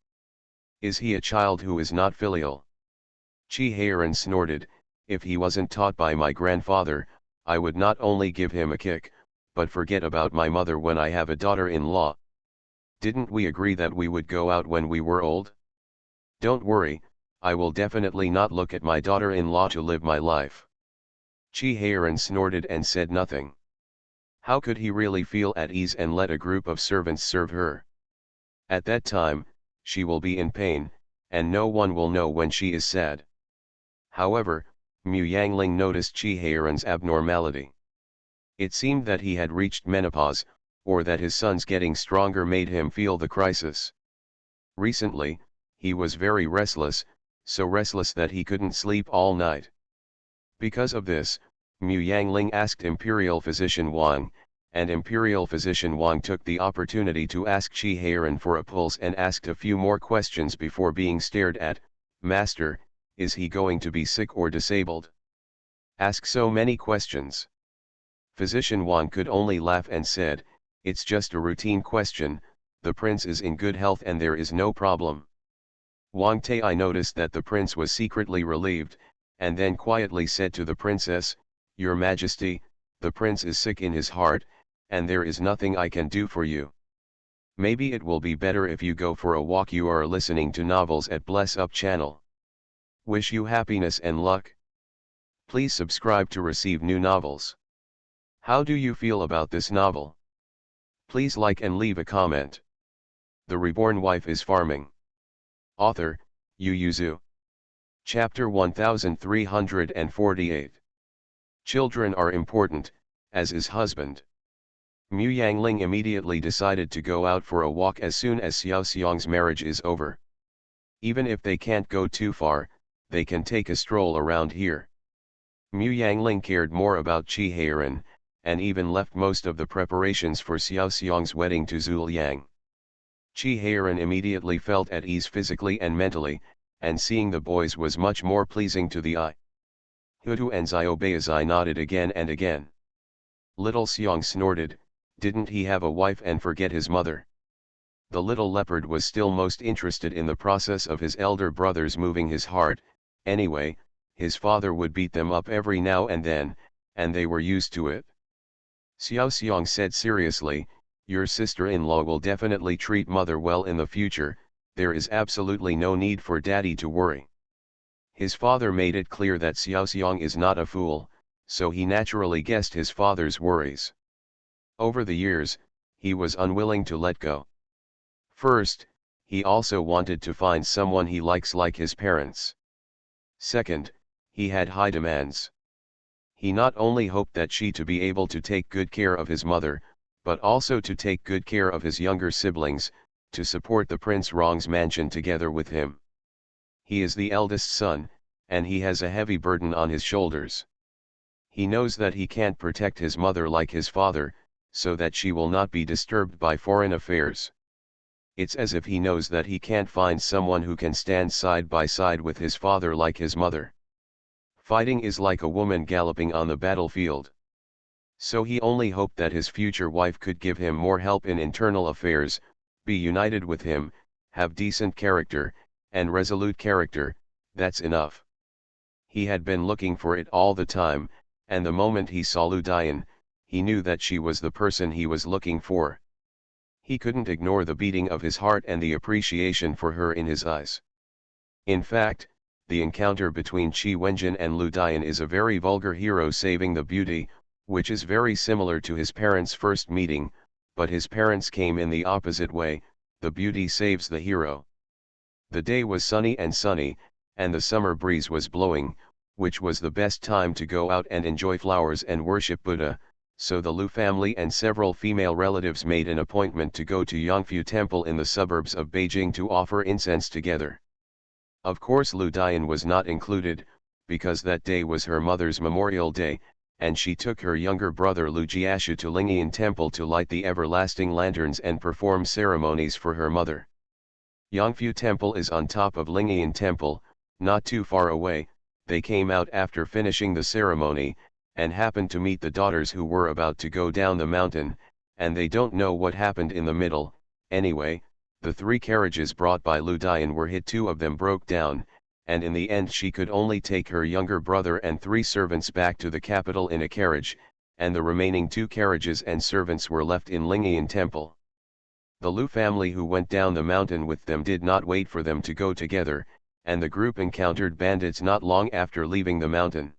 Is he a child who is not filial?" Chi Heiran snorted, "If he wasn't taught by my grandfather, I would not only give him a kick, but forget about my mother when I have a daughter-in-law. Didn't we agree that we would go out when we were old? Don't worry, I will definitely not look at my daughter-in-law to live my life." Chi Heiran snorted and said nothing. How could he really feel at ease and let a group of servants serve her? At that time, she will be in pain, and no one will know when she is sad. However, Mu Yangling noticed Chi Heiran's abnormality. It seemed that he had reached menopause, or that his son's getting stronger made him feel the crisis. Recently, he was very restless, so restless that he couldn't sleep all night. Because of this, Mu Yangling asked Imperial Physician Wang, and Imperial Physician Wang took the opportunity to ask Chi Heiran for a pulse and asked a few more questions before being stared at. "Master, is he going to be sick or disabled? Ask so many questions." Physician Wang could only laugh and said, "It's just a routine question, the prince is in good health and there is no problem." Wang Tai noticed that the prince was secretly relieved, and then quietly said to the princess, "Your Majesty, the prince is sick in his heart, and there is nothing I can do for you. Maybe it will be better if you go for a walk." You are listening to novels at Bless Up channel. Wish you happiness and luck. Please subscribe to receive new novels. How do you feel about this novel? Please like and leave a comment. The Reborn Wife is Farming. Author, Yu Yuzu. Chapter 1348. Children are important, as is husband. Mu Yangling immediately decided to go out for a walk as soon as Xiao Xiang's marriage is over. Even if they can't go too far, they can take a stroll around here. Mu Yangling cared more about Chi Heiran, and even left most of the preparations for Xiao Xiang's wedding to Zhu Liang. Chi Heiran immediately felt at ease physically and mentally, and seeing the boys was much more pleasing to the eye. Hutu and Xiaobeizai nodded again and again. Little Xiang snorted, "Didn't he have a wife and forget his mother?" The little leopard was still most interested in the process of his elder brother's moving his heart. Anyway, his father would beat them up every now and then, and they were used to it. Xiao Xiang said seriously, "Your sister-in-law will definitely treat mother well in the future, there is absolutely no need for daddy to worry." His father made it clear that Xiao Xiang is not a fool, so he naturally guessed his father's worries. Over the years, he was unwilling to let go. First, he also wanted to find someone he likes like his parents. Second, he had high demands. He not only hoped that she to be able to take good care of his mother, but also to take good care of his younger siblings, to support the Prince Rong's mansion together with him. He is the eldest son, and he has a heavy burden on his shoulders. He knows that he can't protect his mother like his father, so that she will not be disturbed by foreign affairs. It's as if he knows that he can't find someone who can stand side by side with his father like his mother. Fighting is like a woman galloping on the battlefield. So he only hoped that his future wife could give him more help in internal affairs, be united with him, have decent character, and resolute character, that's enough. He had been looking for it all the time, and the moment he saw Lu Dian, he knew that she was the person he was looking for. He couldn't ignore the beating of his heart and the appreciation for her in his eyes. In fact, the encounter between Qi Wenjin and Lu Dian is a very vulgar hero saving the beauty, which is very similar to his parents' first meeting, but his parents came in the opposite way, the beauty saves the hero. The day was sunny, and the summer breeze was blowing, which was the best time to go out and enjoy flowers and worship Buddha, so the Lu family and several female relatives made an appointment to go to Yangfu Temple in the suburbs of Beijing to offer incense together. Of course Lu Dian was not included, because that day was her mother's Memorial Day, and she took her younger brother Lu Jiashu to Lingyan Temple to light the everlasting lanterns and perform ceremonies for her mother. Yangfu Temple is on top of Lingyan Temple, not too far away. They came out after finishing the ceremony, and happened to meet the daughters who were about to go down the mountain, and they don't know what happened in the middle. Anyway, the 3 carriages brought by Lu Dian were hit, 2 of them broke down, and in the end she could only take her younger brother and 3 servants back to the capital in a carriage, and the remaining 2 carriages and servants were left in Lingyan Temple. The Lu family who went down the mountain with them did not wait for them to go together, and the group encountered bandits not long after leaving the mountain.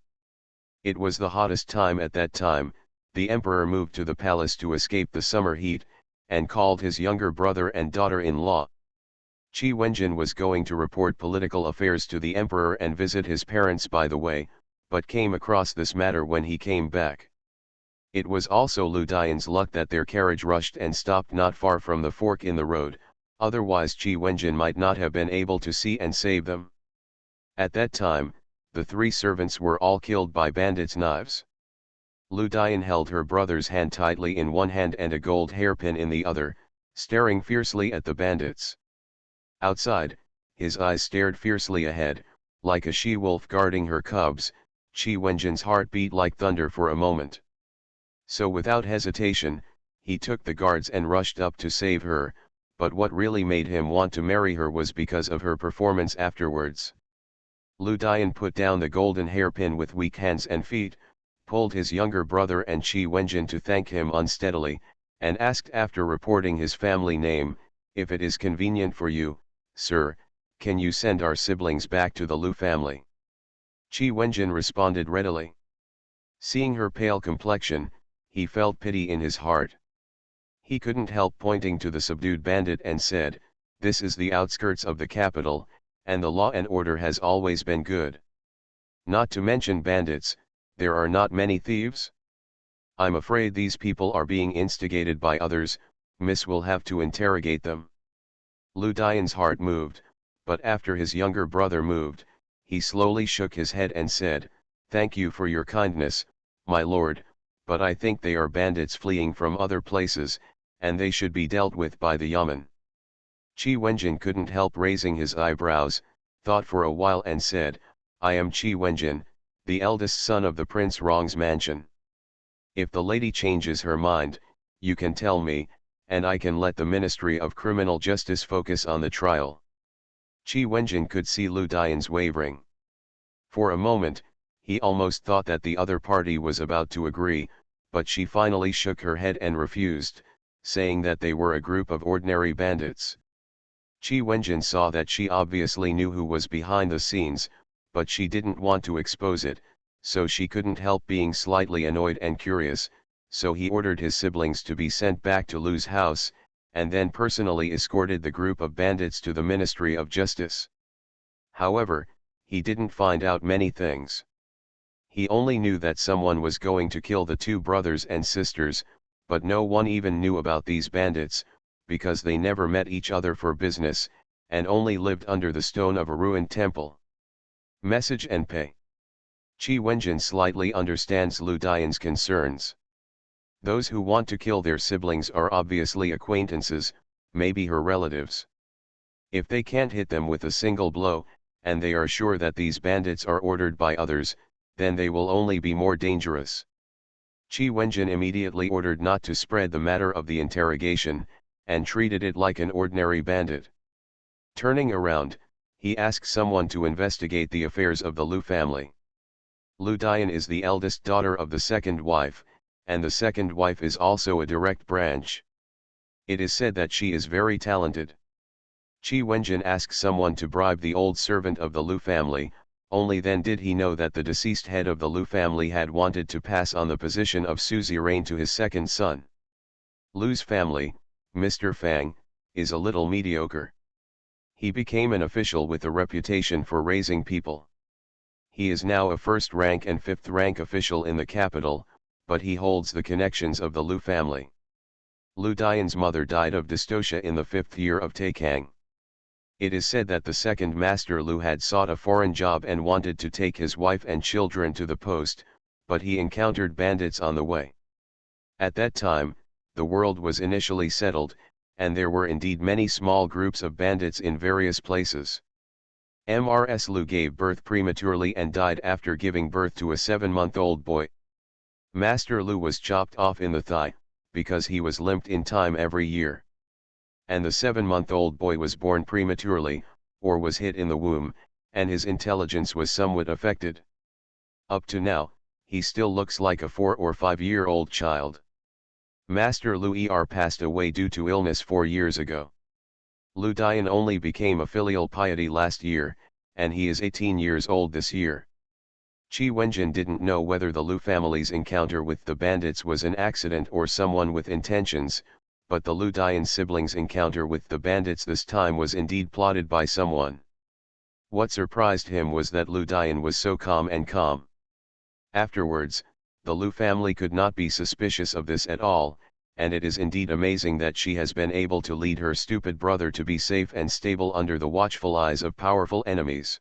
It was the hottest time at that time. The emperor moved to the palace to escape the summer heat, and called his younger brother and daughter-in-law. Qi Wenjin was going to report political affairs to the emperor and visit his parents by the way, but came across this matter when he came back. It was also Lu Dian's luck that their carriage rushed and stopped not far from the fork in the road, otherwise Qi Wenjin might not have been able to see and save them. At that time, the 3 servants were all killed by bandits' knives. Lu Dian held her brother's hand tightly in one hand and a gold hairpin in the other, staring fiercely at the bandits. Outside, his eyes stared fiercely ahead, like a she-wolf guarding her cubs. Qi Wenjin's heart beat like thunder for a moment. So without hesitation, he took the guards and rushed up to save her, but what really made him want to marry her was because of her performance afterwards. Lu Dian put down the golden hairpin with weak hands and feet, pulled his younger brother and Qi Wenjin to thank him unsteadily, and asked after reporting his family name, "If it is convenient for you, sir, can you send our siblings back to the Lu family?" Qi Wenjin responded readily. Seeing her pale complexion, he felt pity in his heart. He couldn't help pointing to the subdued bandit and said, "This is the outskirts of the capital, and the law and order has always been good. Not to mention bandits, there are not many thieves. I'm afraid these people are being instigated by others. Miss will have to interrogate them." Lu Dian's heart moved, but after his younger brother moved, he slowly shook his head and said, "Thank you for your kindness, my lord, but I think they are bandits fleeing from other places, and they should be dealt with by the yamen." Qi Wenjin couldn't help raising his eyebrows, thought for a while and said, "I am Qi Wenjin, the eldest son of the Prince Rong's mansion. If the lady changes her mind, you can tell me, and I can let the Ministry of Criminal Justice focus on the trial." Qi Wenjin could see Lu Dian's wavering. For a moment, he almost thought that the other party was about to agree, but she finally shook her head and refused, saying that they were a group of ordinary bandits. Qi Wenjin saw that she obviously knew who was behind the scenes, but she didn't want to expose it, so she couldn't help being slightly annoyed and curious, so he ordered his siblings to be sent back to Lu's house, and then personally escorted the group of bandits to the Ministry of Justice. However, he didn't find out many things. He only knew that someone was going to kill the 2 brothers and sisters, but no one even knew about these bandits, because they never met each other for business, and only lived under the stone of a ruined temple. Message and pay. Qi Wenjin slightly understands Lu Dian's concerns. Those who want to kill their siblings are obviously acquaintances, maybe her relatives. If they can't hit them with a single blow, and they are sure that these bandits are ordered by others, then they will only be more dangerous. Qi Wenjin immediately ordered not to spread the matter of the interrogation, and treated it like an ordinary bandit. Turning around, he asks someone to investigate the affairs of the Lu family. Lu Dian is the eldest daughter of the second wife, and the second wife is also a direct branch. It is said that she is very talented. Qi Wenjin asks someone to bribe the old servant of the Lu family, only then did he know that the deceased head of the Lu family had wanted to pass on the position of suzerain to his second son. Lu's family, Mr. Fang, is a little mediocre. He became an official with a reputation for raising people. He is now a first-rank and fifth-rank official in the capital, but he holds the connections of the Lu family. Lu Dian's mother died of dystocia in the 5th year of Taikang. It is said that the second master Lu had sought a foreign job and wanted to take his wife and children to the post, but he encountered bandits on the way. At that time, the world was initially settled, and there were indeed many small groups of bandits in various places. Mrs. Lu gave birth prematurely and died after giving birth to a 7-month-old boy. Master Lu was chopped off in the thigh, because he was limped in time every year. And the 7-month-old boy was born prematurely, or was hit in the womb, and his intelligence was somewhat affected. Up to now, he still looks like a 4 or 5-year-old child. Master Lu passed away due to illness 4 years ago. Lu Dian only became a filial piety last year, and he is 18 years old this year. Qi Wenjin didn't know whether the Lu family's encounter with the bandits was an accident or someone with intentions, but the Lu Dian siblings' encounter with the bandits this time was indeed plotted by someone. What surprised him was that Lu Dian was so calm. Afterwards, the Lu family could not be suspicious of this at all, and it is indeed amazing that she has been able to lead her stupid brother to be safe and stable under the watchful eyes of powerful enemies.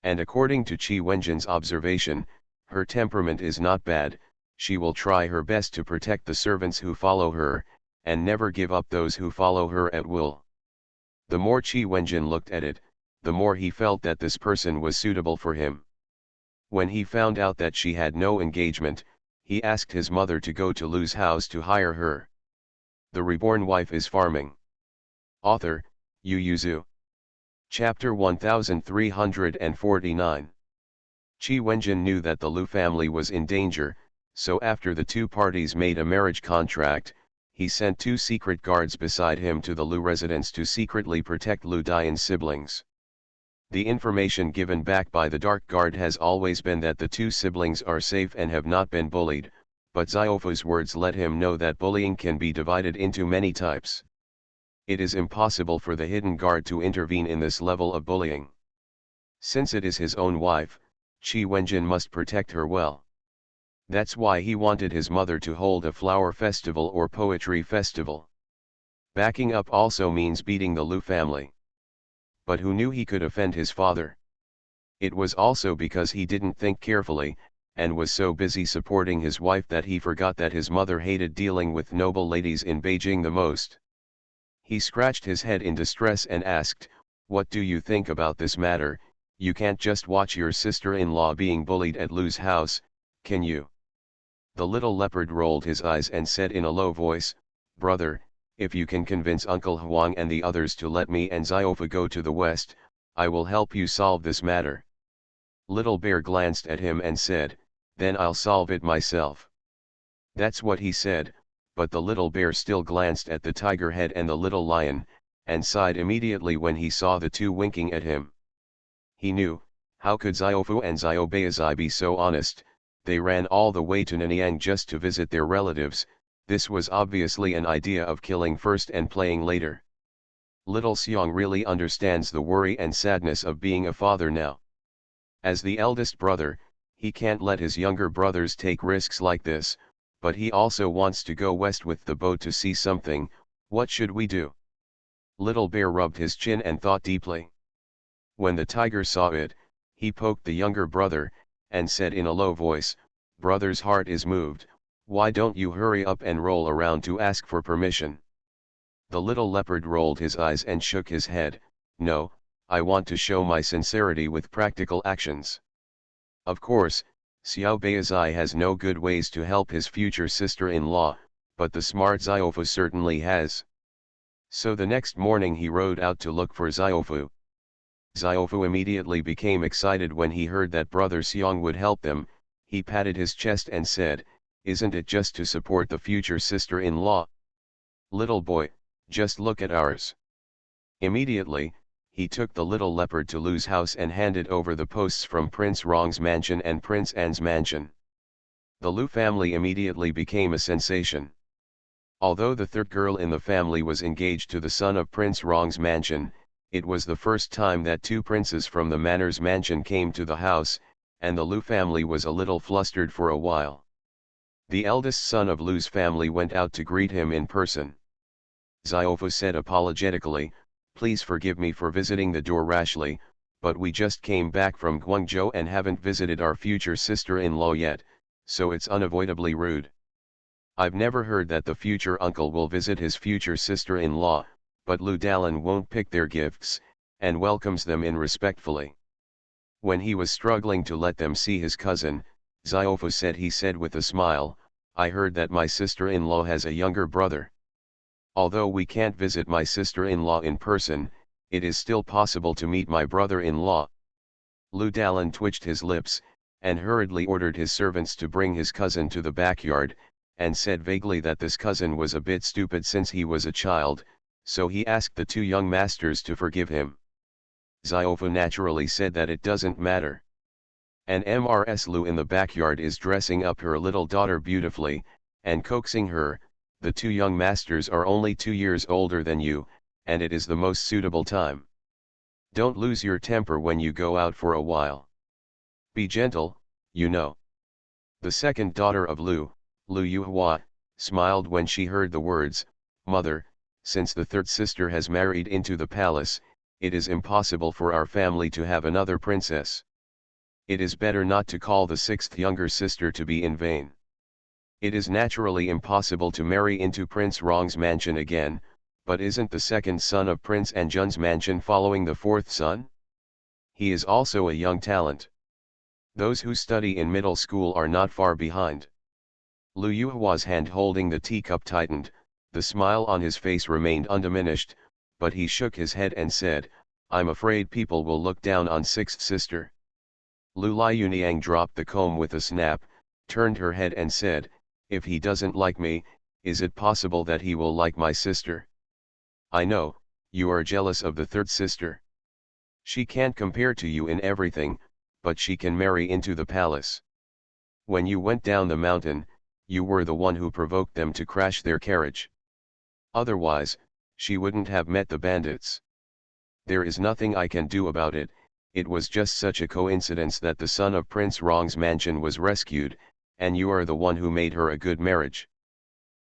And according to Qi Wenjin's observation, her temperament is not bad. She will try her best to protect the servants who follow her, and never give up those who follow her at will. The more Qi Wenjin looked at it, the more he felt that this person was suitable for him. When he found out that she had no engagement, he asked his mother to go to Lu's house to hire her. The Reborn Wife is Farming. Author, Yu Yuzu. Chapter 1349. Qi Wenjin knew that the Lu family was in danger, so after the two parties made a marriage contract, he sent 2 secret guards beside him to the Lu residence to secretly protect Lu Dian's siblings. The information given back by the Dark Guard has always been that the 2 siblings are safe and have not been bullied, but Xiaofu's words let him know that bullying can be divided into many types. It is impossible for the hidden guard to intervene in this level of bullying. Since it is his own wife, Qi Wenjin must protect her well. That's why he wanted his mother to hold a flower festival or poetry festival. Backing up also means beating the Lu family. But who knew he could offend his father? It was also because he didn't think carefully, and was so busy supporting his wife that he forgot that his mother hated dealing with noble ladies in Beijing the most. He scratched his head in distress and asked, "What do you think about this matter? You can't just watch your sister-in-law being bullied at Lu's house, can you?" The little leopard rolled his eyes and said in a low voice, "Brother, if you can convince Uncle Huang and the others to let me and Xiaofu go to the west, I will help you solve this matter." Little Bear glanced at him and said, "Then I'll solve it myself." That's what he said, but the little bear still glanced at the tiger head and the little lion, and sighed immediately when he saw the 2 winking at him. He knew, how could Xiaofu and Xiaobeizai be so honest? They ran all the way to Nanyang just to visit their relatives. This was obviously an idea of killing first and playing later. Little Xiong really understands the worry and sadness of being a father now. As the eldest brother, he can't let his younger brothers take risks like this, but he also wants to go west with the boat to see something. What should we do? Little Bear rubbed his chin and thought deeply. When the tiger saw it, he poked the younger brother, and said in a low voice, "Brother's heart is moved. Why don't you hurry up and roll around to ask for permission?" The little leopard rolled his eyes and shook his head. "No, I want to show my sincerity with practical actions." Of course, Xiao Beizai has no good ways to help his future sister-in-law, but the smart Xiaofu certainly has. So the next morning he rode out to look for Xiaofu. Xiaofu immediately became excited when he heard that brother Xiong would help them. He patted his chest and said, "Isn't it just to support the future sister-in-law? Little boy, just look at ours." Immediately, he took the little leopard to Lu's house and handed over the posts from Prince Rong's mansion and Prince An's mansion. The Lu family immediately became a sensation. Although the third girl in the family was engaged to the son of Prince Rong's mansion, it was the first time that two princes from the manor's mansion came to the house, and the Lu family was a little flustered for a while. The eldest son of Lu's family went out to greet him in person. Xiaofu said apologetically, "Please forgive me for visiting the door rashly, but we just came back from Guangzhou and haven't visited our future sister-in-law yet, so it's unavoidably rude. I've never heard that the future uncle will visit his future sister-in-law, but Lu Dalan won't pick their gifts, and welcomes them in respectfully." When he was struggling to let them see his cousin, Xiaofu said with a smile, "I heard that my sister-in-law has a younger brother. Although we can't visit my sister-in-law in person, it is still possible to meet my brother-in-law." Lu Dalan twitched his lips, and hurriedly ordered his servants to bring his cousin to the backyard, and said vaguely that this cousin was a bit stupid since he was a child, so he asked the two young masters to forgive him. Xiaofu naturally said that it doesn't matter. And Mrs. Lu in the backyard is dressing up her little daughter beautifully, and coaxing her, "The two young masters are only 2 years older than you, and it is the most suitable time. Don't lose your temper when you go out for a while. Be gentle, you know." The second daughter of Lu, Lu Yuhua, smiled when she heard the words, "Mother, since the third sister has married into the palace, it is impossible for our family to have another princess. It is better not to call the sixth younger sister to be in vain. It is naturally impossible to marry into Prince Rong's mansion again, but isn't the second son of Prince Anjun's mansion following the fourth son? He is also a young talent. Those who study in middle school are not far behind." Lu Yuhua's hand holding the teacup tightened, the smile on his face remained undiminished, but he shook his head and said, "I'm afraid people will look down on sixth sister." Lu Liuniang dropped the comb with a snap, turned her head and said, "If he doesn't like me, is it possible that he will like my sister? I know, you are jealous of the third sister. She can't compare to you in everything, but she can marry into the palace. When you went down the mountain, you were the one who provoked them to crash their carriage. Otherwise, she wouldn't have met the bandits. There is nothing I can do about it. It was just such a coincidence that the son of Prince Rong's mansion was rescued, and you are the one who made her a good marriage."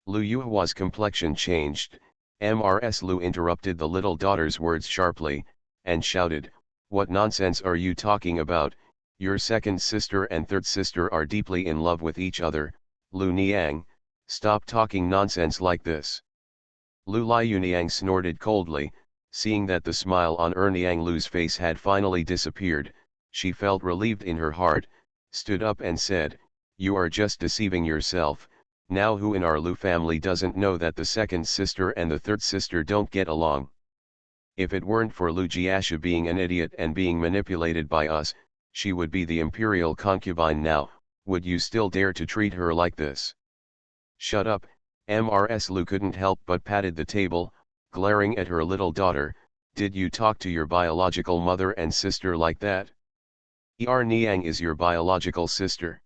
Lu Yuhua's complexion changed. Mrs. Lu interrupted the little daughter's words sharply, and shouted, "What nonsense are you talking about? Your second sister and third sister are deeply in love with each other. Lu Niang, stop talking nonsense like this." Lu Liuniang snorted coldly. Seeing that the smile on Niang Lu's face had finally disappeared, she felt relieved in her heart, stood up and said, "You are just deceiving yourself. Now who in our Lu family doesn't know that the second sister and the third sister don't get along? If it weren't for Lu Jiashu being an idiot and being manipulated by us, she would be the imperial concubine now. Would you still dare to treat her like this?" "Shut up." Mrs. Lu couldn't help but patted the table, glaring at her little daughter. "Did you talk to your biological mother and sister like that? Niang is your biological sister."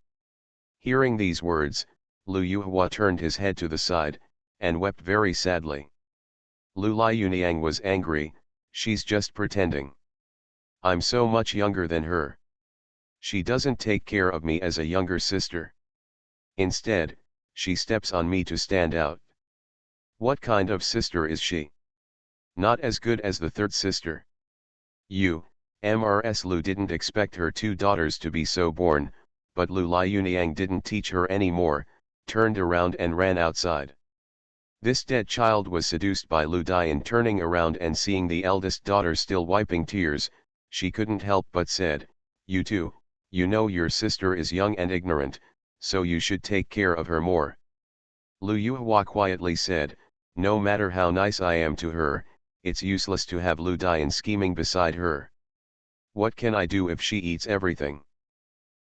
Hearing these words, Lu Yuhua turned his head to the side, and wept very sadly. Lu Liuniang was angry. "She's just pretending. I'm so much younger than her. She doesn't take care of me as a younger sister. Instead, she steps on me to stand out. What kind of sister is she? Not as good as the third sister." Mrs. Lu didn't expect her two daughters to be so born, but Lu Liuniang didn't teach her any more, turned around and ran outside. This dead child was seduced by Lu Dian. Turning around and seeing the eldest daughter still wiping tears, she couldn't help but said, "You too, you know your sister is young and ignorant, so you should take care of her more." Lu Yuhua quietly said, No matter how nice I am to her, it's useless to have Lu Dian scheming beside her. What can I do if she eats everything?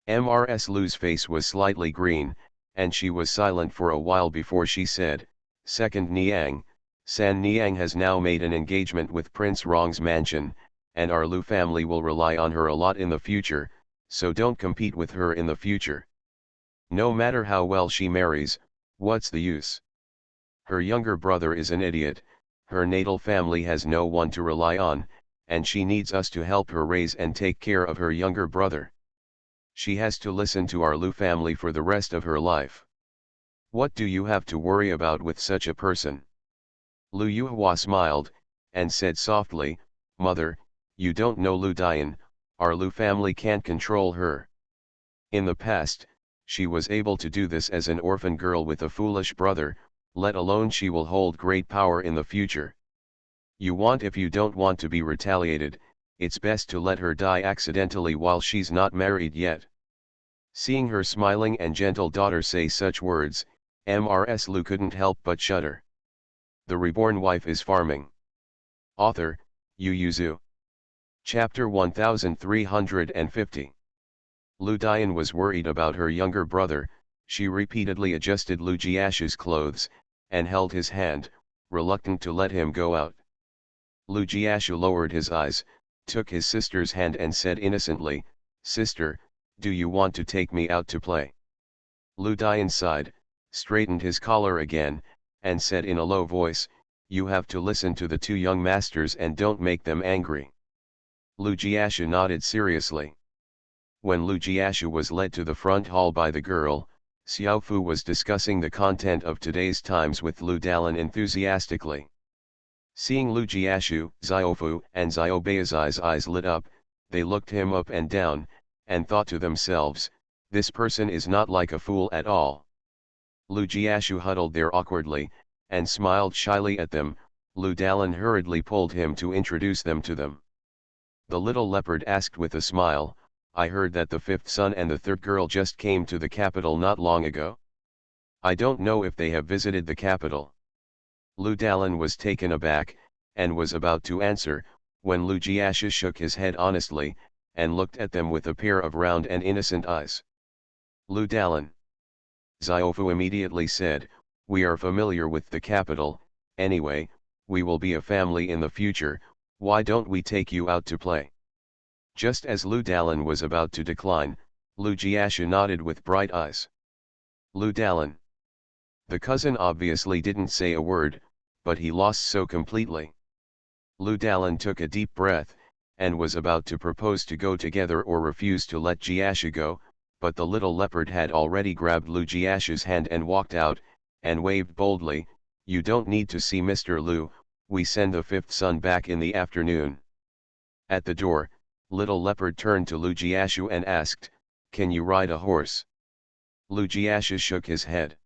Mrs. Lu's face was slightly green, and she was silent for a while before she said, "Second Niang, San Niang has now made an engagement with Prince Rong's mansion, and our Lu family will rely on her a lot in the future, so don't compete with her in the future. No matter how well she marries, what's the use? Her younger brother is an idiot, her natal family has no one to rely on, and she needs us to help her raise and take care of her younger brother. She has to listen to our Lu family for the rest of her life. What do you have to worry about with such a person?" Lu Yuhua smiled, and said softly, "Mother, you don't know Lu Dian, our Lu family can't control her. In the past, she was able to do this as an orphan girl with a foolish brother, let alone she will hold great power in the future. If you don't want to be retaliated, it's best to let her die accidentally while she's not married yet." Seeing her smiling and gentle daughter say such words, Mrs. Lu couldn't help but shudder. The Reborn Wife is Farming. Author, Yu Yuzu. Chapter 1350. Lu Dian was worried about her younger brother. She repeatedly adjusted Lu Jiashu's clothes, and held his hand, reluctant to let him go out. Lu Jiashu lowered his eyes, took his sister's hand and said innocently, "Sister, do you want to take me out to play?" Lu Dian sighed, straightened his collar again, and said in a low voice, "You have to listen to the two young masters and don't make them angry." Lu Jiashu nodded seriously. When Lu Jiashu was led to the front hall by the girl, Xiaofu was discussing the content of today's Times with Lu Dalan enthusiastically. Seeing Lu Jiashu, Xiaofu and Xiaobei's eyes lit up, they looked him up and down, and thought to themselves, "This person is not like a fool at all." Lu Jiashu huddled there awkwardly, and smiled shyly at them. Lu Dalan hurriedly pulled him to introduce them to them. The little leopard asked with a smile, "I heard that the fifth son and the third girl just came to the capital not long ago? I don't know if they have visited the capital." Lu Dalan was taken aback, and was about to answer, when Lu Jiashu shook his head honestly, and looked at them with a pair of round and innocent eyes. "Lu Dalan," Xiaofu immediately said, "we are familiar with the capital, anyway, we will be a family in the future, why don't we take you out to play?" Just as Lu Dalan was about to decline, Lu Jiashu nodded with bright eyes. Lu Dalan. The cousin obviously didn't say a word, but he lost so completely. Lu Dalan took a deep breath, and was about to propose to go together or refuse to let Jiashu go, but the little leopard had already grabbed Lu Jiashu's hand and walked out, and waved boldly, "You don't need to see Mr. Lu, we send the fifth son back in the afternoon." At the door, little leopard turned to Lu Jiashu and asked, "Can you ride a horse?" Lu Jiashu shook his head.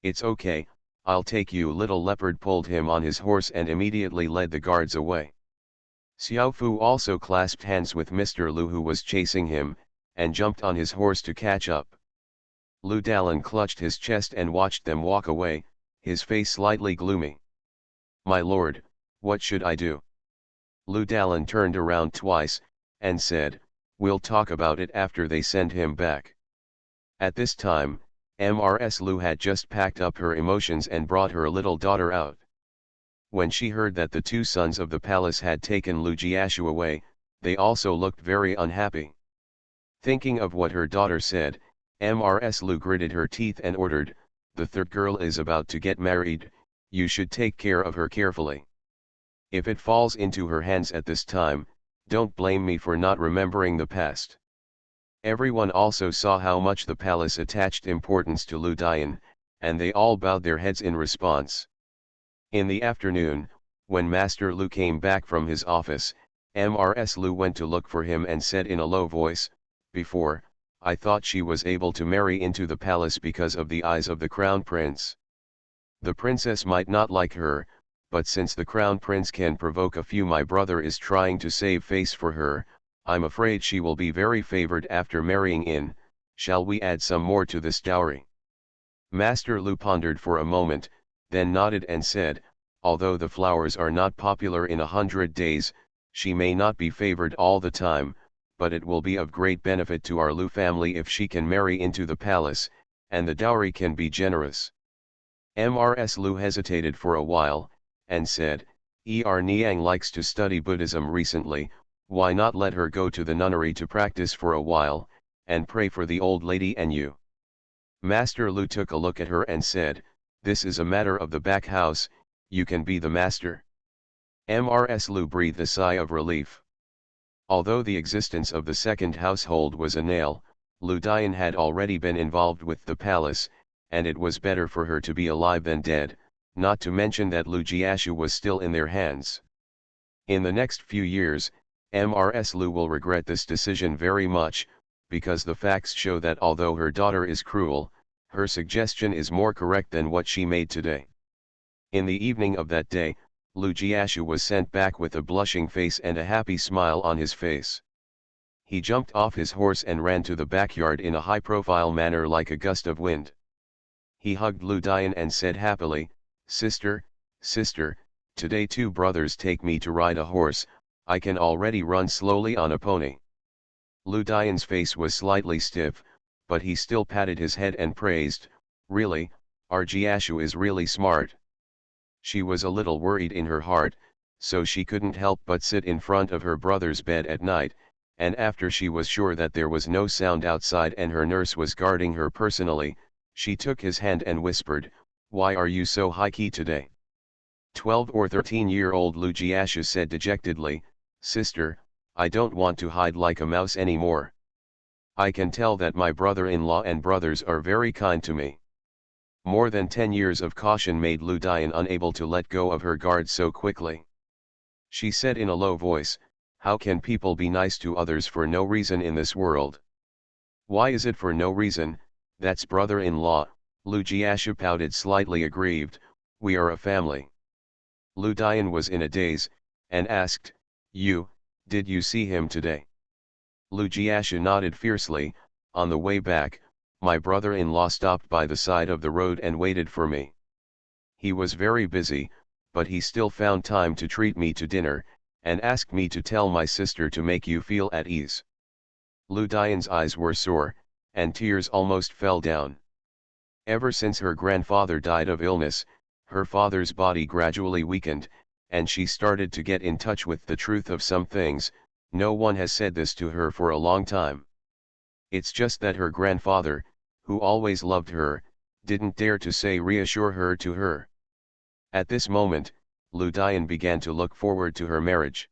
"It's okay, I'll take you." Little leopard pulled him on his horse and immediately led the guards away. Xiaofu also clasped hands with Mr. Lu, who was chasing him, and jumped on his horse to catch up. Lu Dalan clutched his chest and watched them walk away, his face slightly gloomy. "My lord, what should I do?" Lu Dalan turned around twice, and said, "We'll talk about it after they send him back." At this time, Mrs. Lu had just packed up her emotions and brought her little daughter out. When she heard that the two sons of the palace had taken Lu Jiashu away, they also looked very unhappy. Thinking of what her daughter said, Mrs. Lu gritted her teeth and ordered, "The third girl is about to get married, you should take care of her carefully. If it falls into her hands at this time, don't blame me for not remembering the past." Everyone also saw how much the palace attached importance to Lu Dian, and they all bowed their heads in response. In the afternoon, when Master Lu came back from his office, Mrs. Lu went to look for him and said in a low voice, "Before, I thought she was able to marry into the palace because of the eyes of the crown prince. The princess might not like her, but since the crown prince can provoke a few, my brother is trying to save face for her, I'm afraid she will be very favored after marrying in. Shall we add some more to this dowry?" Master Lu pondered for a moment, then nodded and said, although the flowers are not popular in 100 days, she may not be favored all the time, but it will be of great benefit to our Lu family if she can marry into the palace, and the dowry can be generous. Mrs. Lu hesitated for a while, and said, Niang likes to study Buddhism recently, why not let her go to the nunnery to practice for a while, and pray for the old lady and you. Master Lu took a look at her and said, this is a matter of the back house, you can be the master. Mrs. Lu breathed a sigh of relief. Although the existence of the second household was a nail, Lu Dian had already been involved with the palace, and it was better for her to be alive than dead, not to mention that Lu Jiashu was still in their hands. In the next few years, Mrs. Lu will regret this decision very much, because the facts show that although her daughter is cruel, her suggestion is more correct than what she made today. In the evening of that day, Lu Jiashu was sent back with a blushing face and a happy smile on his face. He jumped off his horse and ran to the backyard in a high-profile manner like a gust of wind. He hugged Lu Dian and said happily, sister, today 2 brothers take me to ride a horse, I can already run slowly on a pony. Lu Dian's face was slightly stiff, but he still patted his head and praised, really, our Jiashu is really smart. She was a little worried in her heart, so she couldn't help but sit in front of her brother's bed at night, and after she was sure that there was no sound outside and her nurse was guarding her personally, she took his hand and whispered, why are you so high-key today? 12 or 13-year-old Lu Jiashu said dejectedly, sister, I don't want to hide like a mouse anymore. I can tell that my brother-in-law and brothers are very kind to me. More than 10 years of caution made Lu Dian unable to let go of her guard so quickly. She said in a low voice, how can people be nice to others for no reason in this world? Why is it for no reason? That's brother-in-law, Lu Jiashu pouted slightly aggrieved, we are a family. Lu Dian was in a daze, and asked, did you see him today? Lu Jiashu nodded fiercely, on the way back, my brother-in-law stopped by the side of the road and waited for me. He was very busy, but he still found time to treat me to dinner, and asked me to tell my sister to make you feel at ease. Lu Dian's eyes were sore, and tears almost fell down. Ever since her grandfather died of illness, her father's body gradually weakened, and she started to get in touch with the truth of some things. No one has said this to her for a long time. It's just that her grandfather, who always loved her, didn't dare to reassure her to her. At this moment, Lu Dian began to look forward to her marriage.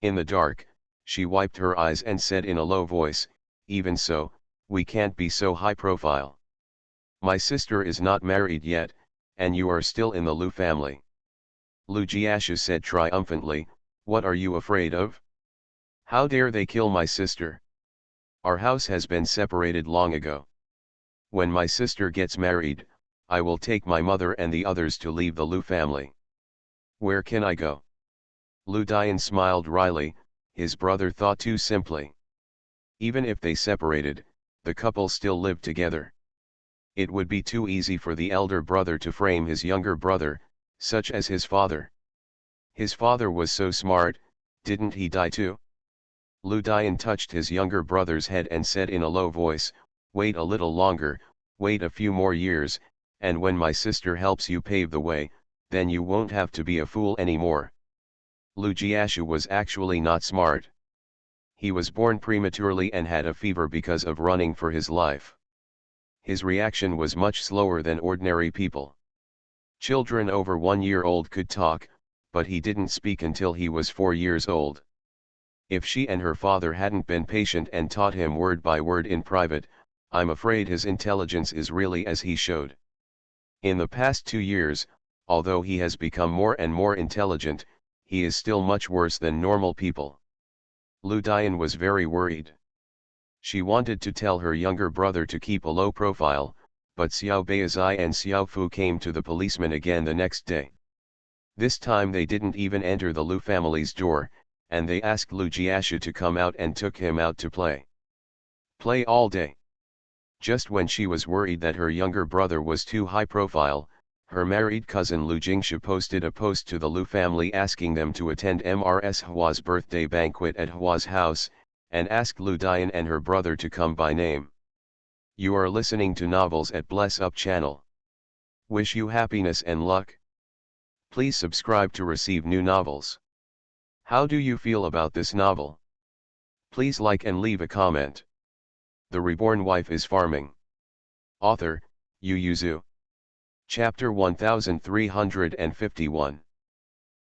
In the dark, she wiped her eyes and said in a low voice, even so, we can't be so high profile. My sister is not married yet, and you are still in the Lu family. Lu Jiashu said triumphantly, what are you afraid of? How dare they kill my sister? Our house has been separated long ago. When my sister gets married, I will take my mother and the others to leave the Lu family. Where can I go? Lu Dian smiled wryly, his brother thought too simply. Even if they separated, the couple still lived together. It would be too easy for the elder brother to frame his younger brother, such as his father. His father was so smart, didn't he die too? Lu Dian touched his younger brother's head and said in a low voice, wait a little longer, wait a few more years, and when my sister helps you pave the way, then you won't have to be a fool anymore. Lu Jiashu was actually not smart. He was born prematurely and had a fever because of running for his life. His reaction was much slower than ordinary people. Children over 1 year old could talk, but he didn't speak until he was 4 years old. If she and her father hadn't been patient and taught him word by word in private, I'm afraid his intelligence is really as he showed. In the past 2 years, although he has become more and more intelligent, he is still much worse than normal people. Lu Dian was very worried. She wanted to tell her younger brother to keep a low profile, but Xiao Beizai and Xiao Fu came to the policeman again the next day. This time they didn't even enter the Lu family's door, and they asked Lu Jiashu to come out and took him out to play. Play all day. Just when she was worried that her younger brother was too high profile, her married cousin Lu Jingshu posted a post to the Lu family asking them to attend Mrs. Hua's birthday banquet at Hua's house, and asked Lu Dian and her brother to come by name. You are listening to Novels at Bless Up channel. Wish you happiness and luck. Please subscribe to receive new novels. How do you feel about this novel? Please like and leave a comment. The Reborn Wife is Farming. Author, Yu Yuzu. Chapter 1351.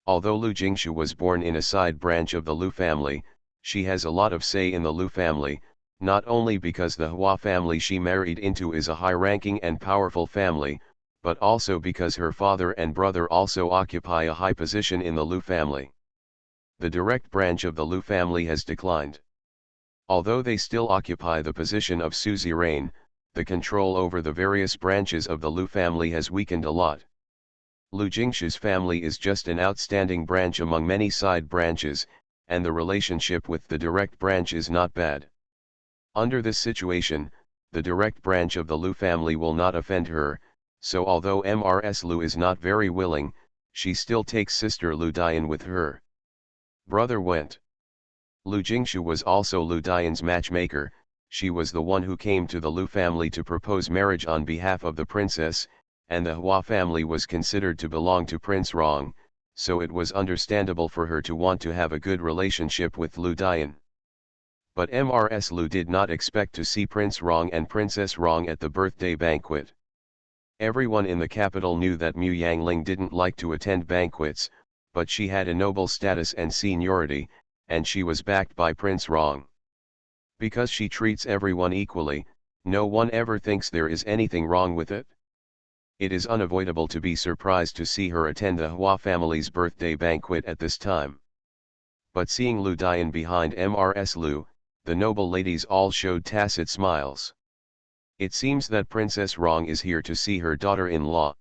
Although Lu Jingshu was born in a side branch of the Lu family, she has a lot of say in the Lu family, not only because the Hua family she married into is a high-ranking and powerful family, but also because her father and brother also occupy a high position in the Lu family. The direct branch of the Lu family has declined. Although they still occupy the position of suzerain, the control over the various branches of the Lu family has weakened a lot. Lu Jingshu's family is just an outstanding branch among many side branches, and the relationship with the direct branch is not bad. Under this situation, the direct branch of the Lu family will not offend her, so although Mrs. Lu is not very willing, she still takes sister Lu Dian with her. Brother went. Lu Jingshu was also Lu Dian's matchmaker. She was the one who came to the Lu family to propose marriage on behalf of the princess, and the Hua family was considered to belong to Prince Rong, so it was understandable for her to want to have a good relationship with Lu Dian. But Mrs. Lu did not expect to see Prince Rong and Princess Rong at the birthday banquet. Everyone in the capital knew that Mu Yangling didn't like to attend banquets, but she had a noble status and seniority, and she was backed by Prince Rong. Because she treats everyone equally, no one ever thinks there is anything wrong with it. It is unavoidable to be surprised to see her attend the Hua family's birthday banquet at this time. But seeing Lu Dian behind Mrs. Lu, the noble ladies all showed tacit smiles. It seems that Princess Rong is here to see her daughter-in-law.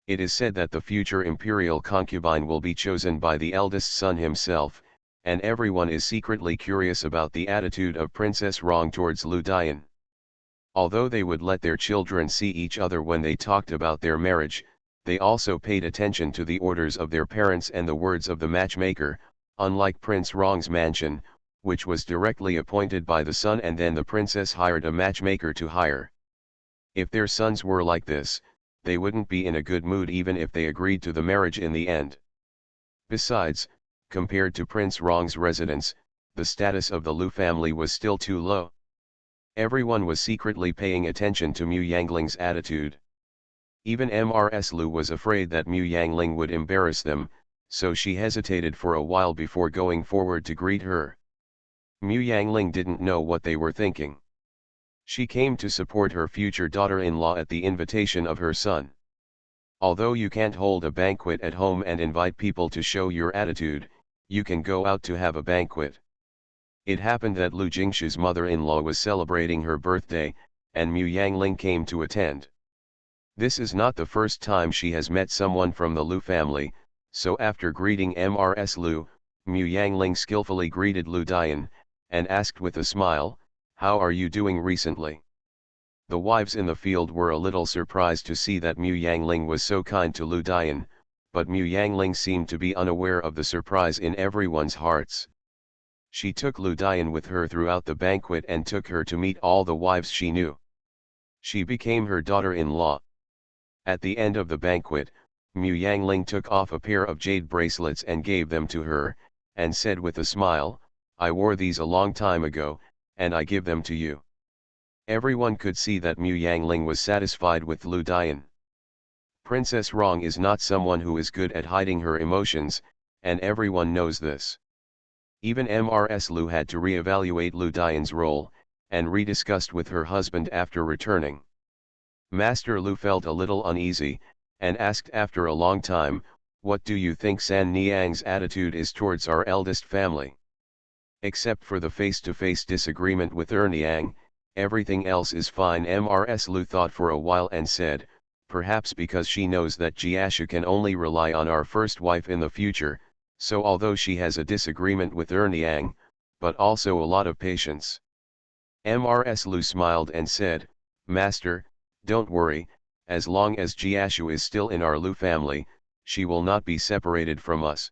It is said that the future imperial concubine will be chosen by the eldest son himself, and everyone is secretly curious about the attitude of Princess Rong towards Lu Dian. Although they would let their children see each other when they talked about their marriage, they also paid attention to the orders of their parents and the words of the matchmaker, unlike Prince Rong's mansion, which was directly appointed by the son and then the princess hired a matchmaker to hire. If their sons were like this, they wouldn't be in a good mood even if they agreed to the marriage in the end. Besides, compared to Prince Rong's residence, the status of the Lu family was still too low. Everyone was secretly paying attention to Mu Yangling's attitude. Even Mrs. Lu was afraid that Mu Yangling would embarrass them, so she hesitated for a while before going forward to greet her. Mu Yangling didn't know what they were thinking. She came to support her future daughter-in-law at the invitation of her son. Although you can't hold a banquet at home and invite people to show your attitude, you can go out to have a banquet. It happened that Lu Jingshu's mother-in-law was celebrating her birthday, and Mu Yangling came to attend. This is not the first time she has met someone from the Lu family, so after greeting Mrs. Lu, Mu Yangling skillfully greeted Lu Dian, and asked with a smile, "How are you doing recently?" The wives in the field were a little surprised to see that Mu Yangling was so kind to Lu Dian, but Mu Yangling seemed to be unaware of the surprise in everyone's hearts. She took Lu Dian with her throughout the banquet and took her to meet all the wives she knew. She became her daughter-in-law. At the end of the banquet, Mu Yangling took off a pair of jade bracelets and gave them to her, and said with a smile, "I wore these a long time ago, and I give them to you." Everyone could see that Mu Yangling was satisfied with Lu Dian. Princess Rong is not someone who is good at hiding her emotions, and everyone knows this. Even Mrs. Lu had to re-evaluate Lu Dian's role, and rediscussed with her husband after returning. Master Lu felt a little uneasy, and asked after a long time, "What do you think San Niang's attitude is towards our eldest family?" Except for the face-to-face disagreement with Niang, everything else is fine. Mrs. Lu thought for a while and said, "Perhaps because she knows that Jiashu can only rely on our first wife in the future, so although she has a disagreement with Niang, but also a lot of patience." Mrs. Lu smiled and said, "Master, don't worry, as long as Jiashu is still in our Lu family, she will not be separated from us.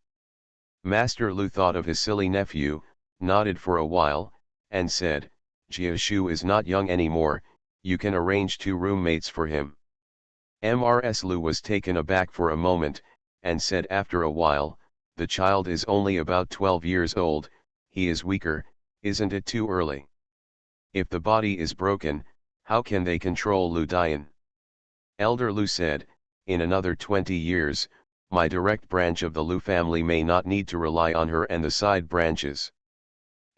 Master Lu thought of his silly nephew, nodded for a while, and said, Jiashu is not young anymore, you can arrange 2 roommates for him. Mrs. Lu was taken aback for a moment, and said after a while, the child is only about 12 years old, he is weaker, isn't it too early? If the body is broken, how can they control Lu Dian? Elder Lu said, in another 20 years, my direct branch of the Lu family may not need to rely on her and the side branches.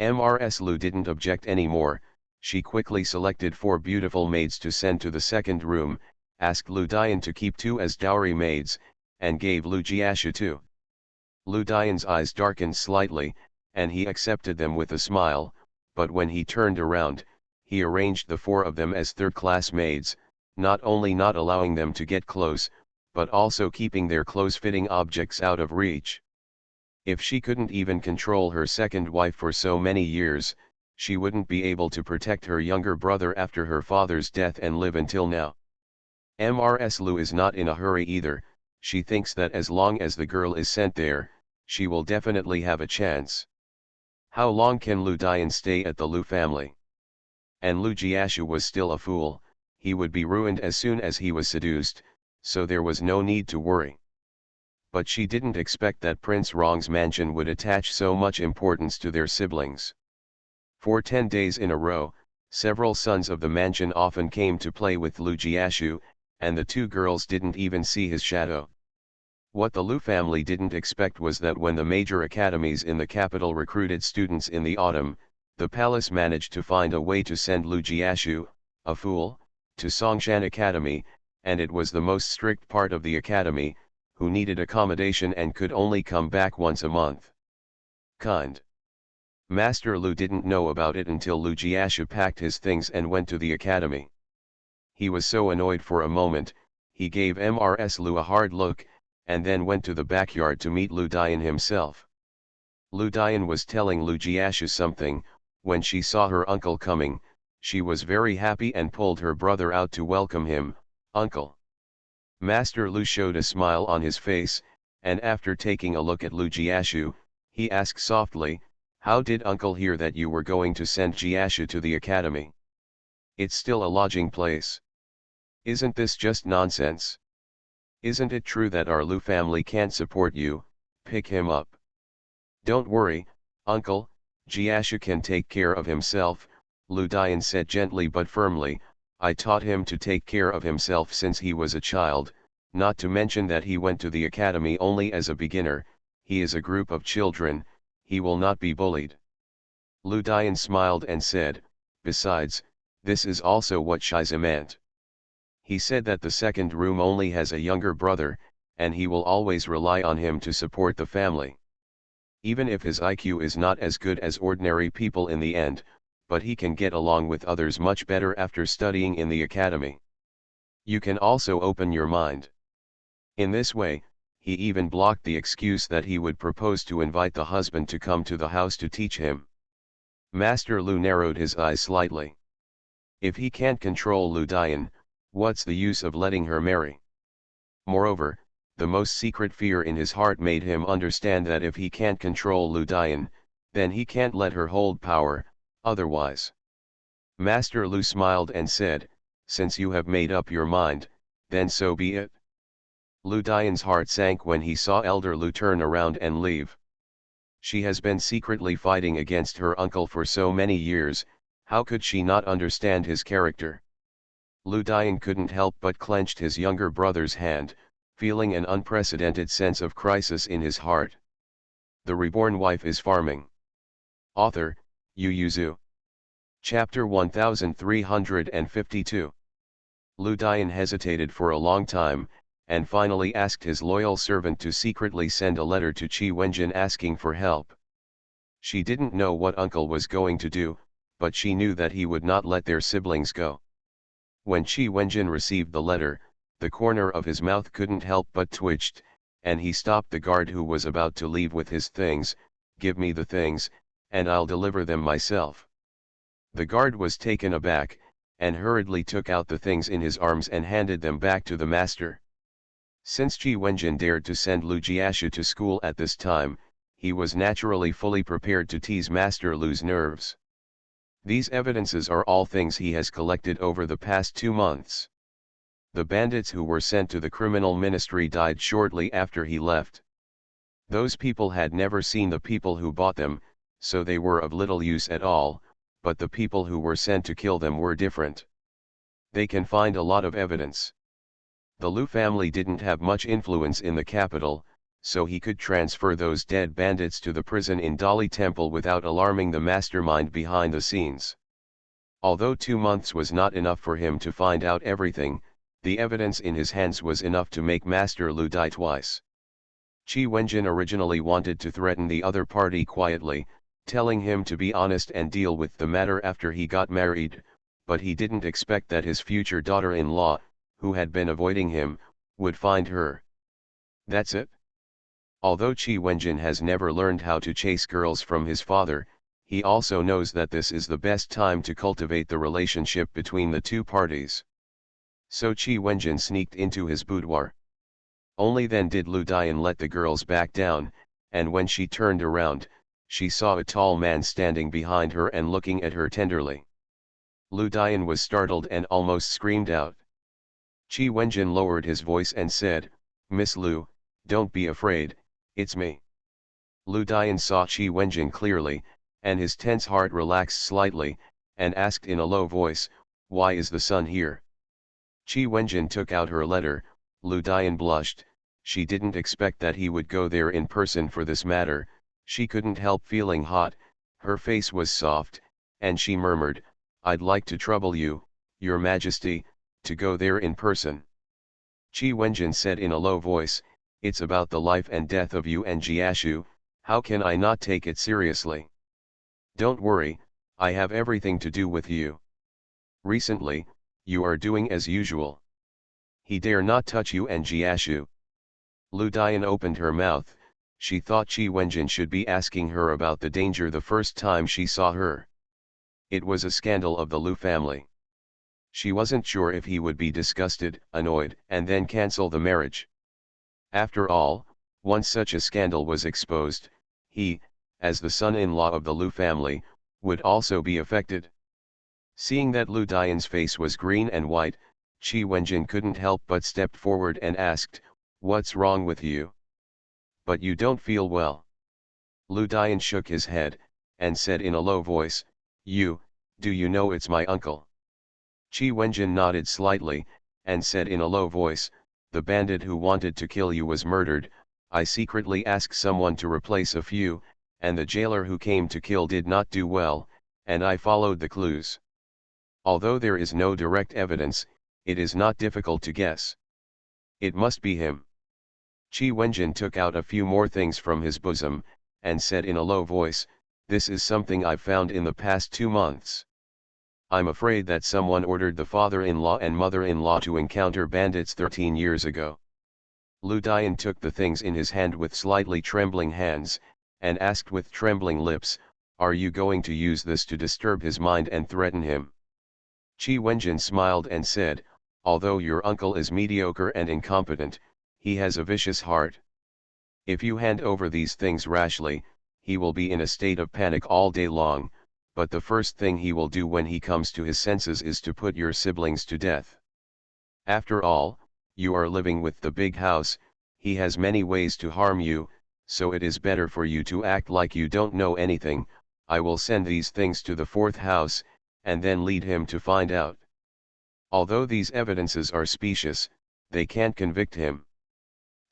Mrs. Lu didn't object anymore, she quickly selected 4 beautiful maids to send to the second room, asked Lu Dian to keep 2 as dowry maids, and gave Lu Jiashu 2. Lu Dian's eyes darkened slightly, and he accepted them with a smile, but when he turned around, he arranged the 4 of them as third-class maids, not only not allowing them to get close, but also keeping their close-fitting objects out of reach. If she couldn't even control her second wife for so many years, she wouldn't be able to protect her younger brother after her father's death and live until now. Mrs. Lu is not in a hurry either, she thinks that as long as the girl is sent there, she will definitely have a chance. How long can Lu Dian stay at the Lu family? And Lu Jiashu was still a fool, he would be ruined as soon as he was seduced, so there was no need to worry. But she didn't expect that Prince Rong's mansion would attach so much importance to their siblings. For 10 days in a row, several sons of the mansion often came to play with Lu Jiashu, and the 2 girls didn't even see his shadow. What the Lu family didn't expect was that when the major academies in the capital recruited students in the autumn, the palace managed to find a way to send Lu Jiashu, a fool, to Songshan Academy, and it was the most strict part of the academy, who needed accommodation and could only come back once a month. Kind. Master Lu didn't know about it until Lu Jiashu packed his things and went to the academy. He was so annoyed for a moment, he gave Mrs. Lu a hard look, and then went to the backyard to meet Lu Dian himself. Lu Dian was telling Lu Jiashu something, when she saw her uncle coming, she was very happy and pulled her brother out to welcome him, uncle. Master Lu showed a smile on his face, and after taking a look at Lu Jiashu, he asked softly, how did uncle hear that you were going to send Jiashu to the academy? It's still a lodging place. Isn't this just nonsense? Isn't it true that our Lu family can't support you? Pick him up. Don't worry, uncle, Jiashu can take care of himself, Lu Dian said gently but firmly, I taught him to take care of himself since he was a child, not to mention that he went to the academy only as a beginner, he is a group of children, he will not be bullied. Lu Dian smiled and said, besides, this is also what Shiza meant. He said that the second room only has a younger brother, and he will always rely on him to support the family. Even if his IQ is not as good as ordinary people in the end, but he can get along with others much better after studying in the academy. You can also open your mind. In this way, he even blocked the excuse that he would propose to invite the husband to come to the house to teach him. Master Lu narrowed his eyes slightly. If he can't control Lu Dian, what's the use of letting her marry? Moreover, the most secret fear in his heart made him understand that if he can't control Lu Dian, then he can't let her hold power, otherwise. Master Lu smiled and said, since you have made up your mind, then so be it. Lu Dian's heart sank when he saw Elder Lu turn around and leave. She has been secretly fighting against her uncle for so many years, how could she not understand his character? Lu Dian couldn't help but clenched his younger brother's hand, feeling an unprecedented sense of crisis in his heart. The Reborn Wife is Farming. Author, Yu Yuzu. Chapter 1352. Lu Dian hesitated for a long time, and finally asked his loyal servant to secretly send a letter to Qi Wenjin asking for help. She didn't know what uncle was going to do, but she knew that he would not let their siblings go. When Qi Wenjin received the letter, the corner of his mouth couldn't help but twitched, and he stopped the guard who was about to leave with his things, give me the things, and I'll deliver them myself. The guard was taken aback, and hurriedly took out the things in his arms and handed them back to the master. Since Chi Wenjin dared to send Lu Jiashu to school at this time, he was naturally fully prepared to tease Master Lu's nerves. These evidences are all things he has collected over the past 2 months. The bandits who were sent to the criminal ministry died shortly after he left. Those people had never seen the people who bought them, so they were of little use at all, but the people who were sent to kill them were different. They can find a lot of evidence. The Lu family didn't have much influence in the capital, so he could transfer those dead bandits to the prison in Dali Temple without alarming the mastermind behind the scenes. Although 2 months was not enough for him to find out everything, the evidence in his hands was enough to make Master Lu die twice. Chi Wenjin originally wanted to threaten the other party quietly, telling him to be honest and deal with the matter after he got married, but he didn't expect that his future daughter-in-law, who had been avoiding him, would find her. That's it. Although Chi Wenjin has never learned how to chase girls from his father, he also knows that this is the best time to cultivate the relationship between the two parties. So Chi Wenjin sneaked into his boudoir. Only then did Lu Dian let the girls back down, and when she turned around, she saw a tall man standing behind her and looking at her tenderly. Lu Dian was startled and almost screamed out. Chi Wenjin lowered his voice and said, "Miss Lu, don't be afraid, it's me." Lu Dian saw Chi Wenjin clearly, and his tense heart relaxed slightly, and asked in a low voice, "Why is the sun here?" Chi Wenjin took out her letter. Lu Dian blushed. She didn't expect that he would go there in person for this matter. She couldn't help feeling hot, her face was soft, and she murmured, "I'd like to trouble you, Your Majesty, to go there in person." Chi Wenjin said in a low voice, "It's about the life and death of you and Jiashu, how can I not take it seriously? Don't worry, I have everything to do with you. Recently, you are doing as usual. He dare not touch you and Jiashu." Lu Dian opened her mouth. She thought Chi Wenjin should be asking her about the danger the first time she saw her. It was a scandal of the Lu family. She wasn't sure if he would be disgusted, annoyed, and then cancel the marriage. After all, once such a scandal was exposed, he, as the son-in-law of the Lu family, would also be affected. Seeing that Lu Dian's face was green and white, Chi Wenjin couldn't help but stepped forward and asked, "What's wrong with you? But you don't feel well." Lu Dian shook his head, and said in a low voice, Do you know it's my uncle?" Chi Wenjin nodded slightly, and said in a low voice, "The bandit who wanted to kill you was murdered. I secretly asked someone to replace a few, and the jailer who came to kill did not do well, and I followed the clues. Although there is no direct evidence, it is not difficult to guess. It must be him." Chi Wenjin took out a few more things from his bosom, and said in a low voice, "This is something I've found in the past 2 months. I'm afraid that someone ordered the father-in-law and mother-in-law to encounter bandits 13 years ago." Lu Dian took the things in his hand with slightly trembling hands, and asked with trembling lips, "Are you going to use this to disturb his mind and threaten him?" Chi Wenjin smiled and said, "Although your uncle is mediocre and incompetent, he has a vicious heart. If you hand over these things rashly, he will be in a state of panic all day long, but the first thing he will do when he comes to his senses is to put your siblings to death. After all, you are living with the big house, he has many ways to harm you, so it is better for you to act like you don't know anything. I will send these things to the 4th house, and then lead him to find out. Although these evidences are specious, they can't convict him.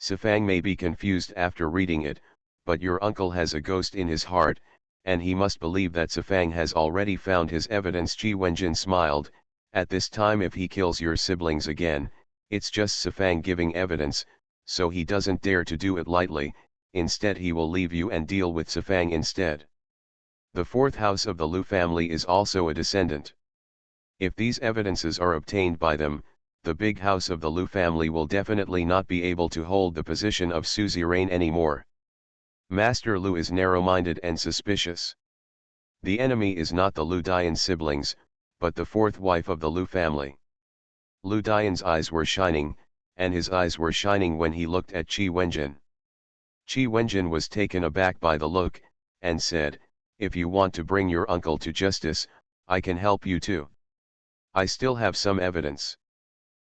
Sifang may be confused after reading it, but your uncle has a ghost in his heart, and he must believe that Sifang has already found his evidence." Chi Wenjin smiled. "At this time, if he kills your siblings again, it's just Sifang giving evidence, so he doesn't dare to do it lightly. Instead he will leave you and deal with Sifang instead. The 4th house of the Lu family is also a descendant. If these evidences are obtained by them, the big house of the Lu family will definitely not be able to hold the position of suzerain anymore. Master Lu is narrow-minded and suspicious. The enemy is not the Lu Dian siblings, but the fourth wife of the Lu family. Lu Dian's eyes were shining, and his eyes were shining when he looked at Qi Wenjin. Qi Wenjin was taken aback by the look, and said, "If you want to bring your uncle to justice, I can help you too. I still have some evidence.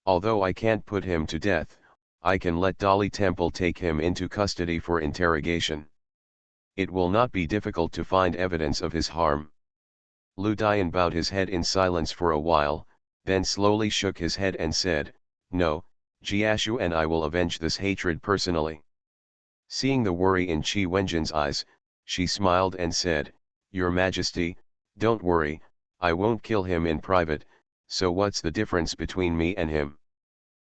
Although I can't put him to death, I can let Dali Temple take him into custody for interrogation. It will not be difficult to find evidence of his harm." Lu Dian bowed his head in silence for a while, then slowly shook his head and said, "No, Jiashu and I will avenge this hatred personally." Seeing the worry in Qi Wenjin's eyes, she smiled and said, "Your Majesty, don't worry, I won't kill him in private, so what's the difference between me and him?"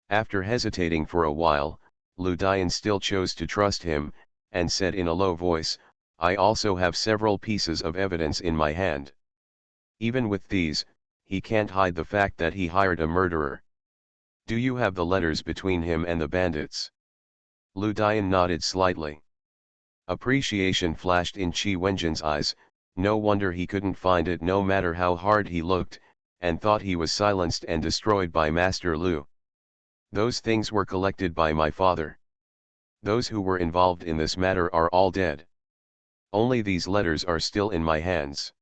After hesitating for a while, Lu Dian still chose to trust him, and said in a low voice, "I also have several pieces of evidence in my hand. Even with these, he can't hide the fact that he hired a murderer. Do you have the letters between him and the bandits?" Lu Dian nodded slightly. Appreciation flashed in Qi Wenjin's eyes. No wonder he couldn't find it no matter how hard he looked, and thought he was silenced and destroyed by Master Lu. "Those things were collected by my father. Those who were involved in this matter are all dead. Only these letters are still in my hands."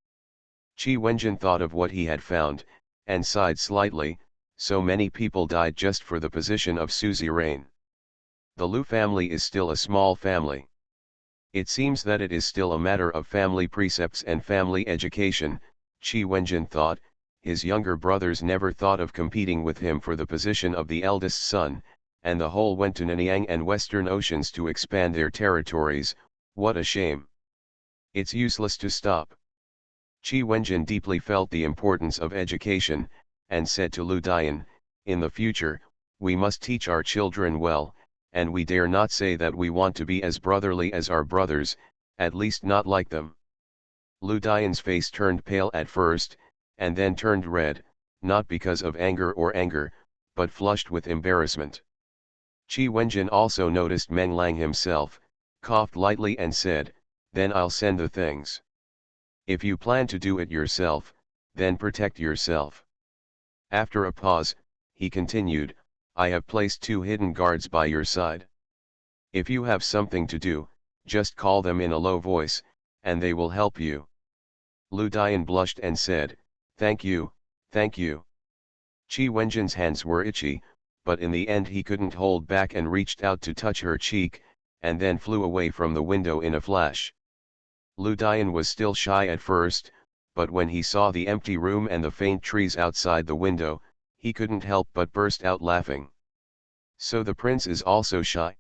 Qi Wenjin thought of what he had found, and sighed slightly. So many people died just for the position of suzerain. The Lu family is still a small family. It seems that it is still a matter of family precepts and family education, Qi Wenjin thought. His younger brothers never thought of competing with him for the position of the eldest son, and the whole went to Nanyang and Western Oceans to expand their territories. What a shame. It's useless to stop. Qi Wenjin deeply felt the importance of education, and said to Lu Dian, "In the future, we must teach our children well, and we dare not say that we want to be as brotherly as our brothers, at least not like them." Lu Dian's face turned pale at first, and then turned red, not because of anger, but flushed with embarrassment. Qi Wenjin also noticed Meng Lang himself, coughed lightly and said, "Then I'll send the things. If you plan to do it yourself, then protect yourself." After a pause, he continued, "I have placed 2 hidden guards by your side. If you have something to do, just call them in a low voice, and they will help you." Lu Dian blushed and said, Thank you, thank you." Qi Wenjin's hands were itchy, but in the end he couldn't hold back and reached out to touch her cheek, and then flew away from the window in a flash. Lu Dian was still shy at first, but when he saw the empty room and the faint trees outside the window, he couldn't help but burst out laughing. "So the prince is also shy?"